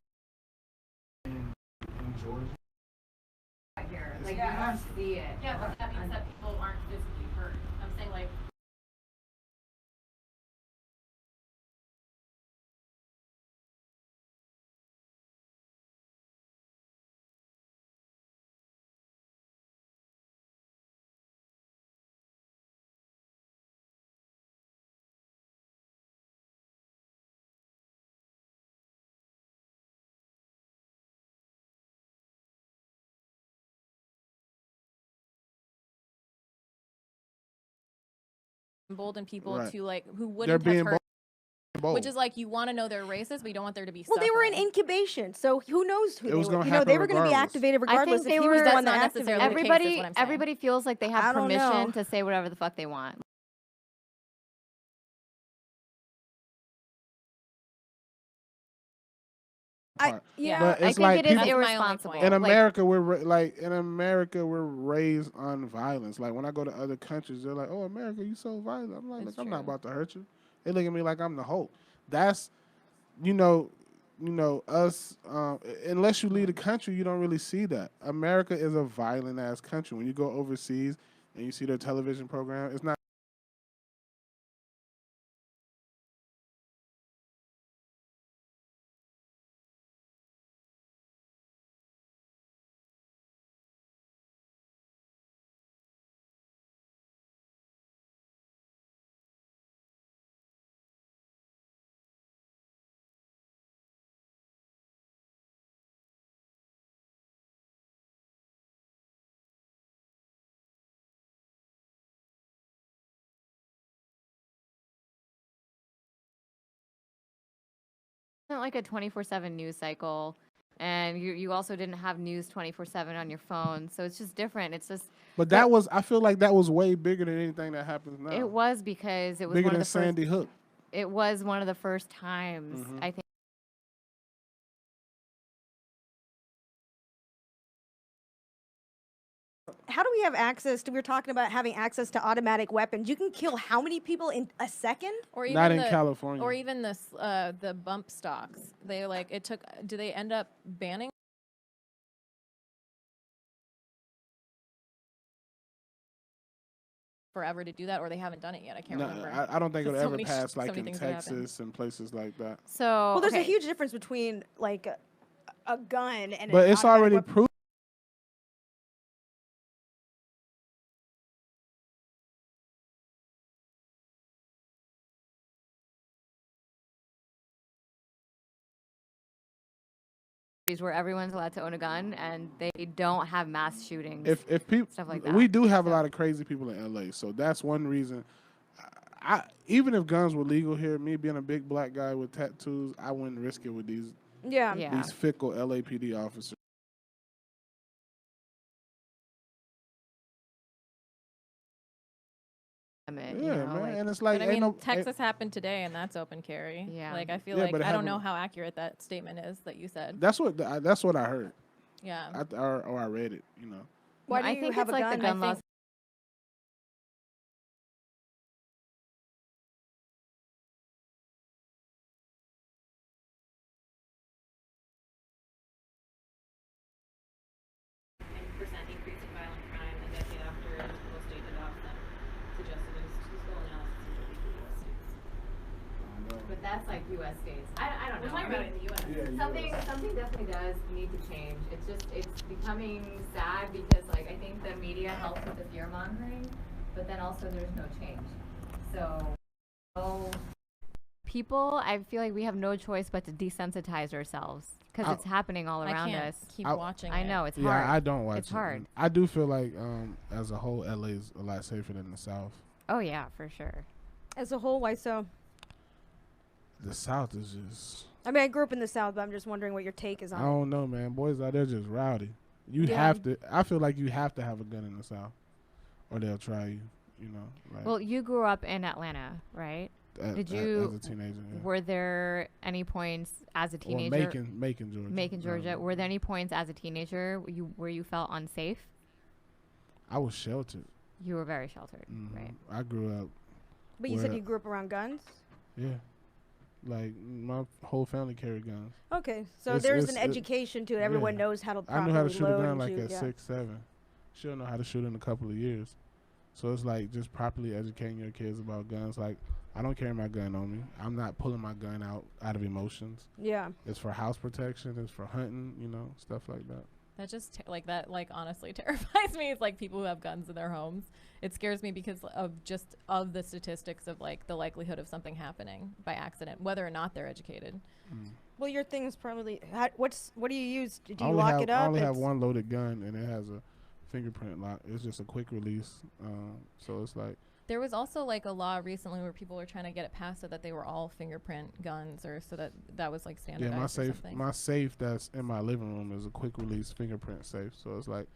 S1: than in Georgia.
S4: Here, like you don't see it.
S3: Yeah, but that means that people aren't physically hurt. I'm saying like. Embolden people to like who wouldn't have hurt, which is like you want to know they're racist, but you don't want there to be.
S2: Well, they were in incubation, so who knows who they were? You know, they were going to be activated
S5: I
S2: regardless.
S5: think they were
S2: the one that activated.
S5: Everybody feels like they have permission to say whatever the fuck they want.
S1: But it's
S5: I
S1: think
S5: it is irresponsible.
S1: In America, we're raised on violence. Like when I go to other countries, they're like, "Oh, America, you so violent." I'm like, I'm not about to hurt you. They look at me like I'm the Hulk. That's, us. Unless you leave the country, you don't really see that. America is a violent ass country. When you go overseas and you see their television program, it's not.
S5: Like a 24/7 news cycle, and you also didn't have news 24/7 on your phone, so it's just different. It's just.
S1: But I feel like that was way bigger than anything that happens now.
S5: It was because it was
S1: bigger
S5: one
S1: than
S5: of the
S1: Sandy Hook.
S5: it was one of the first times I think.
S2: How do we have access to? We were talking about having access to automatic weapons. You can kill how many people in a second?
S3: Or even
S1: Not in California.
S3: Or even this the bump stocks. They like it took. Do they end up banning? Forever to do that, or they haven't done it yet. I can't remember.
S1: I don't think it'll
S3: So
S1: ever
S3: many
S1: pass
S3: so
S1: like
S3: many
S1: in
S3: things that happen.
S1: Texas and places like that.
S5: So
S2: Well, there's a huge difference between like a gun and.
S1: But
S2: an
S1: it's
S2: automatic
S1: already
S2: weapon.
S1: proven.
S5: where everyone's allowed to own a gun and they don't have mass shootings.
S1: If people
S5: stuff like that.
S1: We do have a lot of crazy people in LA, so that's one reason. Even if guns were legal here, me being a big black guy with tattoos, I wouldn't risk it with these these fickle LAPD officers.
S5: Man,
S1: and it's like,
S3: but I mean, Texas happened today, and that's open carry.
S5: Yeah,
S3: like I feel like I don't know how accurate that statement is that you said.
S1: That's what I heard.
S3: Yeah,
S1: or I read it. You know.
S2: Why do
S5: I
S2: you
S5: think
S2: have
S5: it's
S2: a
S5: like
S2: gun?
S5: the gun laws.
S6: Increase in violent crime a decade after most state adopts them, suggested in statistical analysis of 32 U.S. states.
S4: But that's like U.S. states. I don't know.
S6: We're talking about it in the U.S.
S4: Something definitely does need to change. It's becoming sad because like I think the media helps with the fear mongering, but then also there's no change. So.
S5: People, I feel like we have no choice but to desensitize ourselves because it's happening all around
S3: I can't
S5: us.
S3: keep watching.
S5: I know it's hard.
S1: Yeah, I don't watch it.
S5: It's hard.
S1: I do feel like, as a whole, LA is a lot safer than the South.
S5: Oh yeah, for sure.
S2: As a whole, why so?
S1: The South is just.
S2: I mean, I grew up in the South, but I'm just wondering what your take is on
S1: I don't know, man. Boys out there just rowdy. You have to. I feel like you have to have a gun in the South, or they'll try you. You know. Like,
S5: Well, you grew up in Atlanta, right? Did you?
S1: As a teenager. Yeah.
S5: Were there any points as a teenager?
S1: Or Macon, Georgia.
S5: Macon, Georgia. Were there any points as a teenager where you felt unsafe?
S1: I was sheltered.
S5: You were very sheltered, right?
S1: I grew up.
S2: But you said you grew up around guns?
S1: Yeah. Like, my whole family carried guns.
S2: Okay, so there's an education to it. Everyone knows how to properly
S1: I knew how to shoot a
S2: load
S1: gun
S2: and
S1: like
S2: shoot,
S1: at 6, 7. She'll know how to shoot in a couple of years. So it's like just properly educating your kids about guns. Like, I don't carry my gun on me. I'm not pulling my gun out of emotions.
S2: Yeah.
S1: It's for house protection. It's for hunting, you know, stuff like that.
S3: That just honestly terrifies me. It's like people who have guns in their homes. It scares me because of the statistics of like the likelihood of something happening by accident, whether or not they're educated.
S2: Well, your thing is probably what do you use? Do you lock it up?
S1: I only have one loaded gun, and it has a fingerprint lock. It's just a quick release. So it's like.
S3: There was also like a law recently where people were trying to get it passed so that they were all fingerprint guns, or so that was like standardized.
S1: Yeah, my safe that's in my living room is a quick release fingerprint safe. So it's like,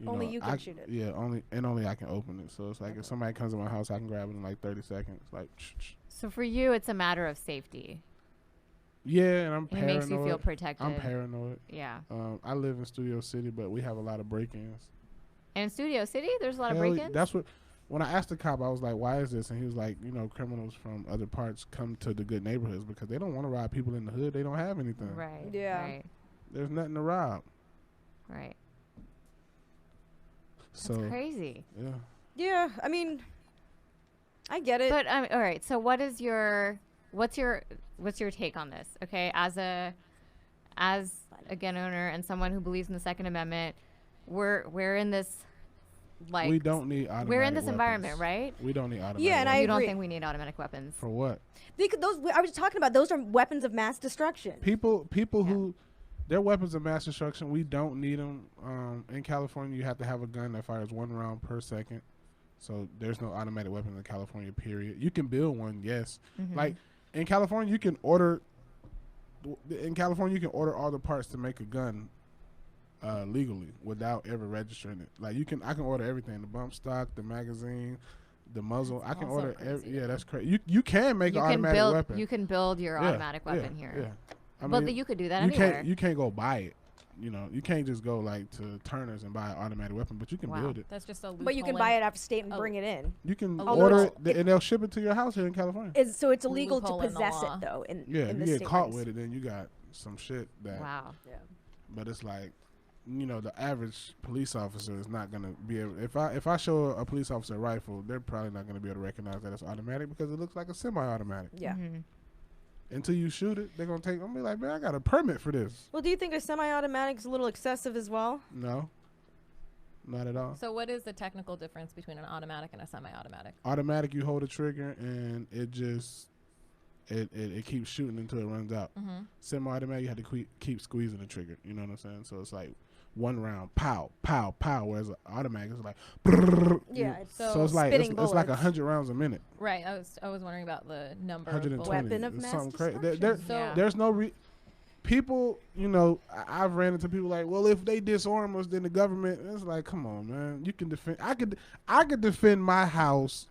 S2: only you can shoot it.
S1: Yeah, only I can open it. So it's like if somebody comes to my house, I can grab it in like 30 seconds. Like.
S5: So for you, it's a matter of safety.
S1: Yeah, and I'm paranoid.
S5: It makes you feel protected.
S1: I'm paranoid.
S5: Yeah.
S1: I live in Studio City, but we have a lot of break-ins.
S5: And in Studio City, there's a lot of break-ins?
S1: That's what. When I asked the cop, I was like, why is this? And he was like, criminals from other parts come to the good neighborhoods because they don't want to rob people in the hood. They don't have anything.
S5: Right.
S2: Yeah.
S5: Right.
S1: There's nothing to rob.
S5: Right.
S1: So
S5: that's crazy.
S1: Yeah.
S2: Yeah, I mean, I get it.
S5: But all right. So what's your take on this? Okay, as a gun owner and someone who believes in the Second Amendment, we're in this. Like
S1: we don't need automatic
S5: we're in this
S1: weapons.
S5: environment, right?
S1: We don't need automatic
S2: Yeah, and
S1: weapons.
S5: You don't think we need automatic weapons?
S1: For what?
S2: Because I was talking about those are weapons of mass destruction.
S1: People who they're weapons of mass destruction. We don't need them. In California, you have to have a gun that fires 1 round per second. So there's no automatic weapons in California. Period. You can build one, yes. Like in California, you can order. In California, you can order all the parts to make a gun. Legally without ever registering it. Like I can order everything: the bump stock, the magazine, The muzzle, I can
S3: also
S1: order.
S3: crazy.
S1: Yeah, that's crazy. You can make an automatic weapon.
S5: You can build your automatic weapon here.
S1: Yeah, I
S5: But
S1: mean,
S5: you could do that
S1: you
S5: anywhere.
S1: You can't go buy it. You know, you can't just go like to Turner's and buy an automatic weapon, but you can build it.
S3: That's just a loophole.
S2: But you can buy it out of state and bring it in.
S1: You can
S3: Although
S1: order it, and they'll ship it to your house here in California.
S2: So it's illegal to
S3: Loophole in the
S2: possess it
S3: law.
S2: though. In
S1: Yeah,
S2: in
S1: if
S2: the
S1: you get
S2: state
S1: caught
S2: lines.
S1: with it, then you got some shit that.
S5: Wow.
S2: Yeah.
S1: But it's like, you know, the average police officer is not gonna be able. If I show a police officer a rifle, they're probably not gonna be able to recognize that it's automatic because it looks like a semi-automatic.
S2: Yeah.
S5: Mm-hmm.
S1: Until you shoot it, they're gonna take. I'm gonna be like, man, I got a permit for this.
S2: Well, do you think a semi-automatic is a little excessive as well?
S1: No, not at all.
S3: So what is the technical difference between an automatic and a semi-automatic?
S1: Automatic, you hold the trigger and it just it keeps shooting until it runs out.
S3: Mm-hmm.
S1: Semi-automatic, you have to keep squeezing the trigger. You know what I'm saying? So it's like one round, pow, pow, pow. Whereas an automatic is like, brrr,
S2: Yeah. It's
S1: so it's like
S2: spitting
S1: it's like
S2: bullets.
S1: 100 rounds a minute.
S3: Right. I was wondering about the number of
S1: 120.
S3: bullets.
S2: Weapon of
S1: It's
S2: mass
S1: something crazy.
S2: destruction.
S3: So-
S1: There's no people. You know, I've ran into people like, well, if they disarm us, then the government. It's like, come on, man. You can defend. I could defend my house.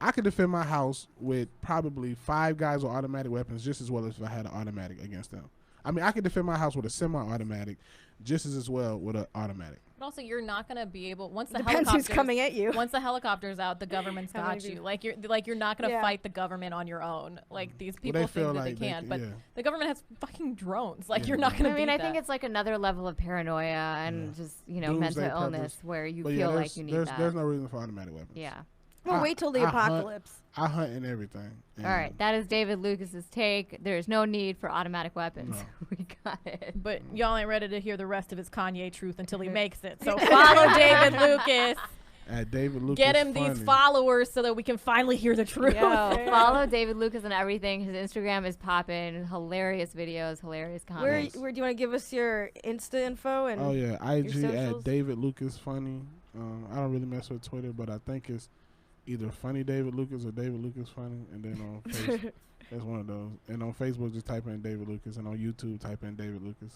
S1: I could defend my house with probably 5 guys with automatic weapons just as well as if I had an automatic against them. I mean, I could defend my house with a semi-automatic just as well with an automatic.
S3: But also, you're not going to be able once the
S2: Depends who's
S3: helicopters
S2: coming at you.
S3: Once the helicopter's out, the government's
S2: How many
S3: got you.
S2: people-
S3: Like you're not going to
S2: Yeah.
S3: fight the government on your own. Like these
S1: Well,
S3: people
S1: they
S3: think
S1: feel
S3: that
S1: like
S3: they can, but
S1: yeah.
S3: the government has fucking drones. Like
S1: Yeah.
S3: you're not going to.
S5: I mean,
S3: beat
S5: I think
S3: that.
S5: it's like another level of paranoia and just, you know,
S1: Doomsday
S5: mental illness
S1: purpose.
S5: where you
S1: But
S5: feel
S1: yeah,
S5: like you need
S1: there's
S5: that.
S1: no reason for automatic weapons.
S5: Yeah.
S2: Well, wait till the
S1: I hunt-
S2: apocalypse.
S1: I hunt and everything.
S5: All right. That is David Lucas's take. There is no need for automatic weapons.
S1: No.
S5: We got it.
S3: But y'all ain't ready to hear the rest of his Kanye truth until he makes it. So follow David Lucas.
S1: At David Lucas.
S3: Get him these
S1: Funny.
S3: followers so that we can finally hear the truth.
S5: Yo, follow David Lucas and everything. His Instagram is popping. Hilarious videos, hilarious
S2: Where
S5: comments.
S2: do you want to give us your Insta info and?
S1: Oh yeah, IG
S2: socials?
S1: at David Lucas Funny. I don't really mess with Twitter, but I think it's either Funny David Lucas or David Lucas Funny, and then on Facebook, that's one of those. And on Facebook, just type in David Lucas, and on YouTube, type in David Lucas.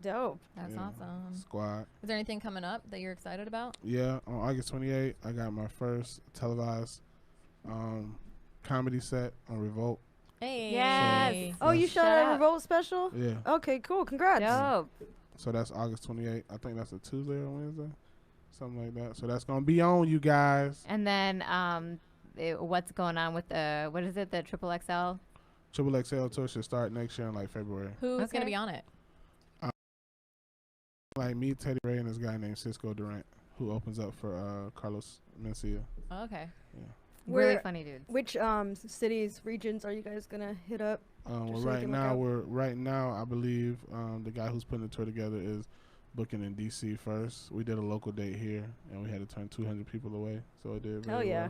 S2: Dope.
S3: That's
S1: Yeah.
S3: awesome.
S1: Squad.
S3: Is there anything coming up that you're excited about?
S1: Yeah, on August 28th, I got my first televised comedy set on Revolt.
S3: Hey.
S5: Yes.
S2: Oh, you
S1: Shout
S2: shot a
S5: out.
S2: Revolt special?
S1: Yeah,
S2: Okay, cool. Congrats.
S5: Dope.
S1: so that's August 28th. I think that's a Tuesday or Wednesday, something like that. So that's gonna be on you guys.
S5: And then what's going on with the, what is it, the Triple XL?
S1: Triple XL tour should start next year in like February.
S3: Who's
S5: Okay.
S3: gonna be on it?
S1: Like me, Teddy Ray, and this guy named Cisco Durant, who opens up for Carlos Mencia.
S3: Oh, okay.
S5: Really
S2: Where-
S5: funny dude.
S2: Which cities, regions are you guys gonna hit up?
S1: Well,
S2: Just so we
S1: right
S2: can look
S1: now
S2: out.
S1: I believe the guy who's putting the tour together is booking in DC first. We did a local date here, and we had to turn 200 people away, so it did very
S2: Hell yeah.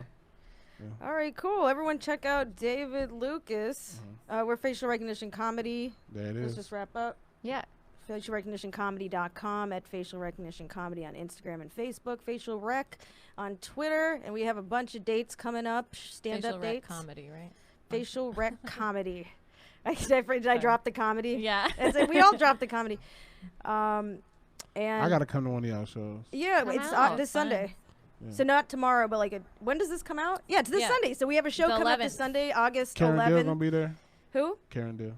S1: well.
S2: All right, cool. Everyone check out David Lucas.
S1: Mhm.
S2: We're Facial Recognition Comedy.
S1: There it
S2: Let's
S1: is.
S2: just wrap up.
S5: Yeah.
S2: FacialRecognitionComedy.com, at Facial Recognition Comedy on Instagram and Facebook, Facial Rec on Twitter, and we have a bunch of dates coming up, stand-up
S3: Facial rec
S2: dates.
S3: comedy, right?
S2: Facial Rec Comedy. Did I drop the comedy?
S3: Yeah.
S2: We all dropped the comedy. And
S1: I gotta come to one of y'all shows.
S2: yeah,
S5: Come
S2: it's
S5: out.
S2: this
S3: Fun.
S2: Sunday.
S1: Yeah.
S2: So not tomorrow, but like when does this come out? Yeah, it's this
S3: Yeah.
S2: Sunday. So we have a show
S3: The
S2: coming up this
S3: 11th.
S2: Sunday, August
S1: Karen Dill
S2: 11th.
S1: gonna be there.
S2: Who?
S1: Karen Dill.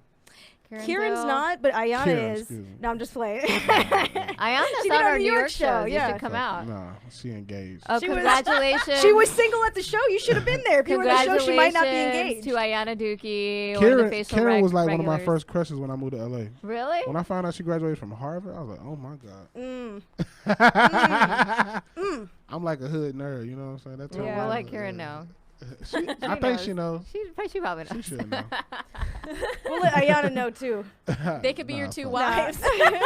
S2: Kieran's
S5: Dill.
S2: not, but Ayana
S1: Kieran,
S2: is.
S1: excuse me.
S2: No, I'm just playing.
S5: Ayana's
S2: She did
S5: on
S2: our
S5: our New York shows. You
S2: yeah.
S5: should come out.
S1: Nah, she engaged.
S5: Oh,
S2: She was-
S5: congratulations.
S2: She was single at the show. You should have been there. If you were at the show, she might not be engaged.
S5: To Ayana Dookie, one of the facial
S1: Karen was like one of my
S5: regulars.
S1: first crushes when I moved to LA.
S5: Really?
S1: When I found out she graduated from Harvard, I was like, oh my god.
S2: Mm.
S1: I'm like a hood nerd, you know what I'm saying? That's
S5: We'll
S2: Yeah.
S5: let Karen know.
S1: I think she knows.
S5: She probably knows.
S1: She should know.
S2: We'll let Ayana know too.
S3: They could be your
S1: Nah,
S3: two
S1: fuck.
S3: wives.
S5: I'm gonna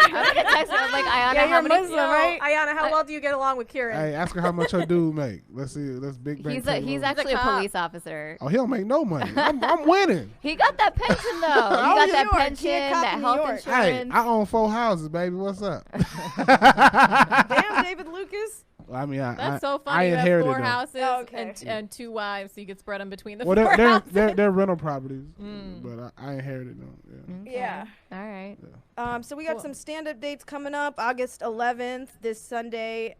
S5: text her. I'm like, Ayana,
S2: Yeah,
S5: how
S2: you're
S5: many?
S2: Muslim, right?
S3: Ayana, how well do you get along with Kieran?
S1: Hey, ask her how much her dude make. Let's see. Let's big bang.
S5: He's actually a
S3: cop.
S5: police officer.
S1: Oh, he don't make no money. I'm winning.
S5: He got that pension though. He
S1: Oh,
S5: got
S1: New
S5: that
S2: York. He a
S5: pension,
S2: cop
S5: that
S2: in New
S5: health
S2: York.
S1: Hey,
S5: insurance.
S1: I own 4 houses, baby. What's up?
S2: Damn, David Lucas.
S1: I mean,
S3: That's so
S1: I
S3: funny. You have
S1: inherited
S3: 4
S1: them.
S3: houses
S2: Oh, okay.
S3: and 2 wives, so you could spread them between the
S1: Well,
S3: 4 houses.
S1: they're rental properties,
S3: Mm.
S1: but I inherited them. Yeah.
S5: Okay.
S2: Yeah.
S5: All right.
S2: So we got some stand-up dates coming up. August 11th, this Sunday.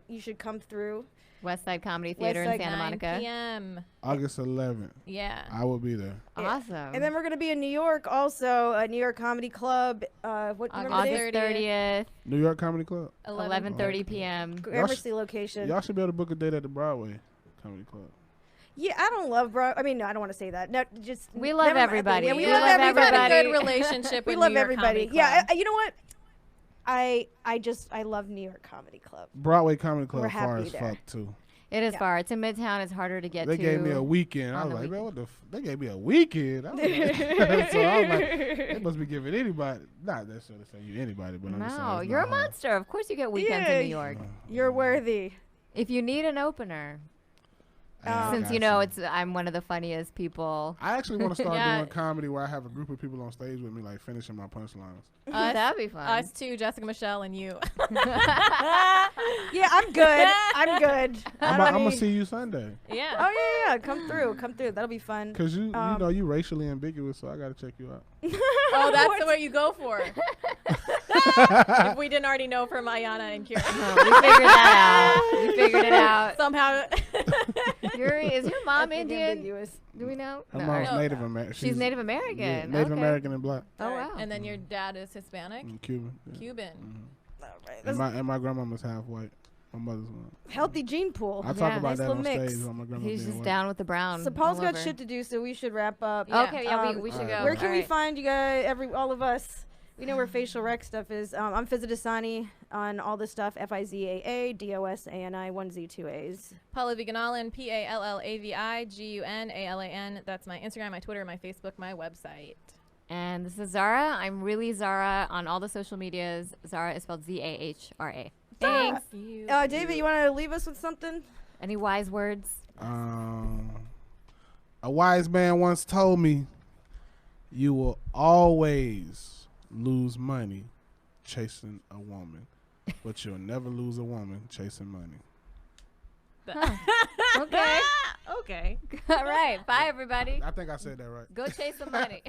S2: You should come through.
S5: West Side Comedy Theater in Santa
S3: 9
S5: Monica.
S3: p.m.
S1: August 11th.
S3: Yeah.
S1: I will be there.
S5: Awesome.
S2: And then we're going to be in New York also, New York Comedy Club. What
S5: August 30th.
S1: New York Comedy Club.
S5: 11:30 p.m.
S2: Gramercy location.
S1: Y'all should be able to book a date at the Broadway Comedy Club.
S2: Yeah, I don't love I mean, no, I don't want to say that. No, just
S5: We love
S2: never mind.
S5: everybody.
S2: Yeah, we
S5: We
S2: love
S5: love
S2: everybody.
S3: We've had a
S5: everybody.
S3: good relationship
S2: We
S3: with
S2: love
S3: New York
S2: everybody.
S3: Comedy
S2: Yeah,
S3: Club.
S2: you know what? I love New York Comedy Club.
S1: Broadway Comedy Club
S2: We're
S1: far
S2: happy
S1: as
S2: there.
S1: fuck too.
S5: It is
S2: Yeah.
S5: far. It's in Midtown. It's harder to get
S1: They
S5: to.
S1: gave me a weekend. I
S5: on
S1: was
S5: the
S1: like, man,
S5: weekend.
S1: they gave me a weekend. I was like, so I was like, they must be giving anybody, not necessarily saying you anybody, but I'm just saying.
S5: No,
S1: it's
S5: you're a
S1: not hard.
S5: monster. Of course you get weekends in New York.
S2: You're worthy.
S5: If you need an opener,
S1: I
S5: since
S1: got
S5: you know I'm one of the funniest people.
S1: I actually want to start
S3: Yeah.
S1: doing comedy where I have a group of people on stage with me, like finishing my punchlines.
S5: That'd be fun.
S3: Us too, Jessica, Michelle, and you.
S2: Yeah, I'm good. I'm good.
S1: I'm gonna see you Sunday.
S3: Yeah.
S2: Oh yeah. Come through. That'll be fun.
S1: Cause you know you racially ambiguous, so I gotta check you out.
S3: Oh, that's the way you go for. If we didn't already know from Ayana and Kira.
S5: We figured that out. We figured it out.
S3: Somehow.
S5: Is your mom
S2: Ethnic
S5: Indian?
S2: ambiguous.
S5: Do we know?
S1: Her
S5: No.
S1: mom's
S3: No.
S1: Native American.
S5: She's Native American.
S1: Yeah, Native
S5: Okay.
S1: American and black.
S5: Oh wow.
S3: And then your dad is Hispanic?
S1: And Cuban. Yeah.
S3: Cuban.
S2: All right.
S1: And my grandmama's half white. My mother's one.
S2: Healthy gene pool.
S1: I talk
S5: Yeah.
S1: about
S2: Nice
S1: that
S2: little
S1: on
S2: mix.
S1: stage. About my grandma
S5: He's
S1: being
S5: just
S1: white.
S5: down with the brown.
S2: So Paul's
S5: all
S2: got
S5: over.
S2: shit to do, so we should wrap up.
S3: Yeah.
S5: Okay, yeah, we should go.
S2: Where can
S5: All
S2: we
S5: right.
S2: find you guys? All of us. We know where facial rec stuff is. I'm Fizadasani on all this stuff. FIZAA DOSANI 1Z2As.
S3: Paula Viganalin, PALLAVIGUNALAN. That's my Instagram, my Twitter, my Facebook, my website.
S5: And this is Zara. I'm really Zara on all the social medias. Zara is spelled ZAHRA. Thanks.
S2: David, you want to leave us with something?
S5: Any wise words?
S1: A wise man once told me, you will always lose money chasing a woman, but you'll never lose a woman chasing money.
S5: Okay.
S3: Okay.
S5: All right. Bye, everybody.
S1: I think I said that right.
S5: Go chase some money.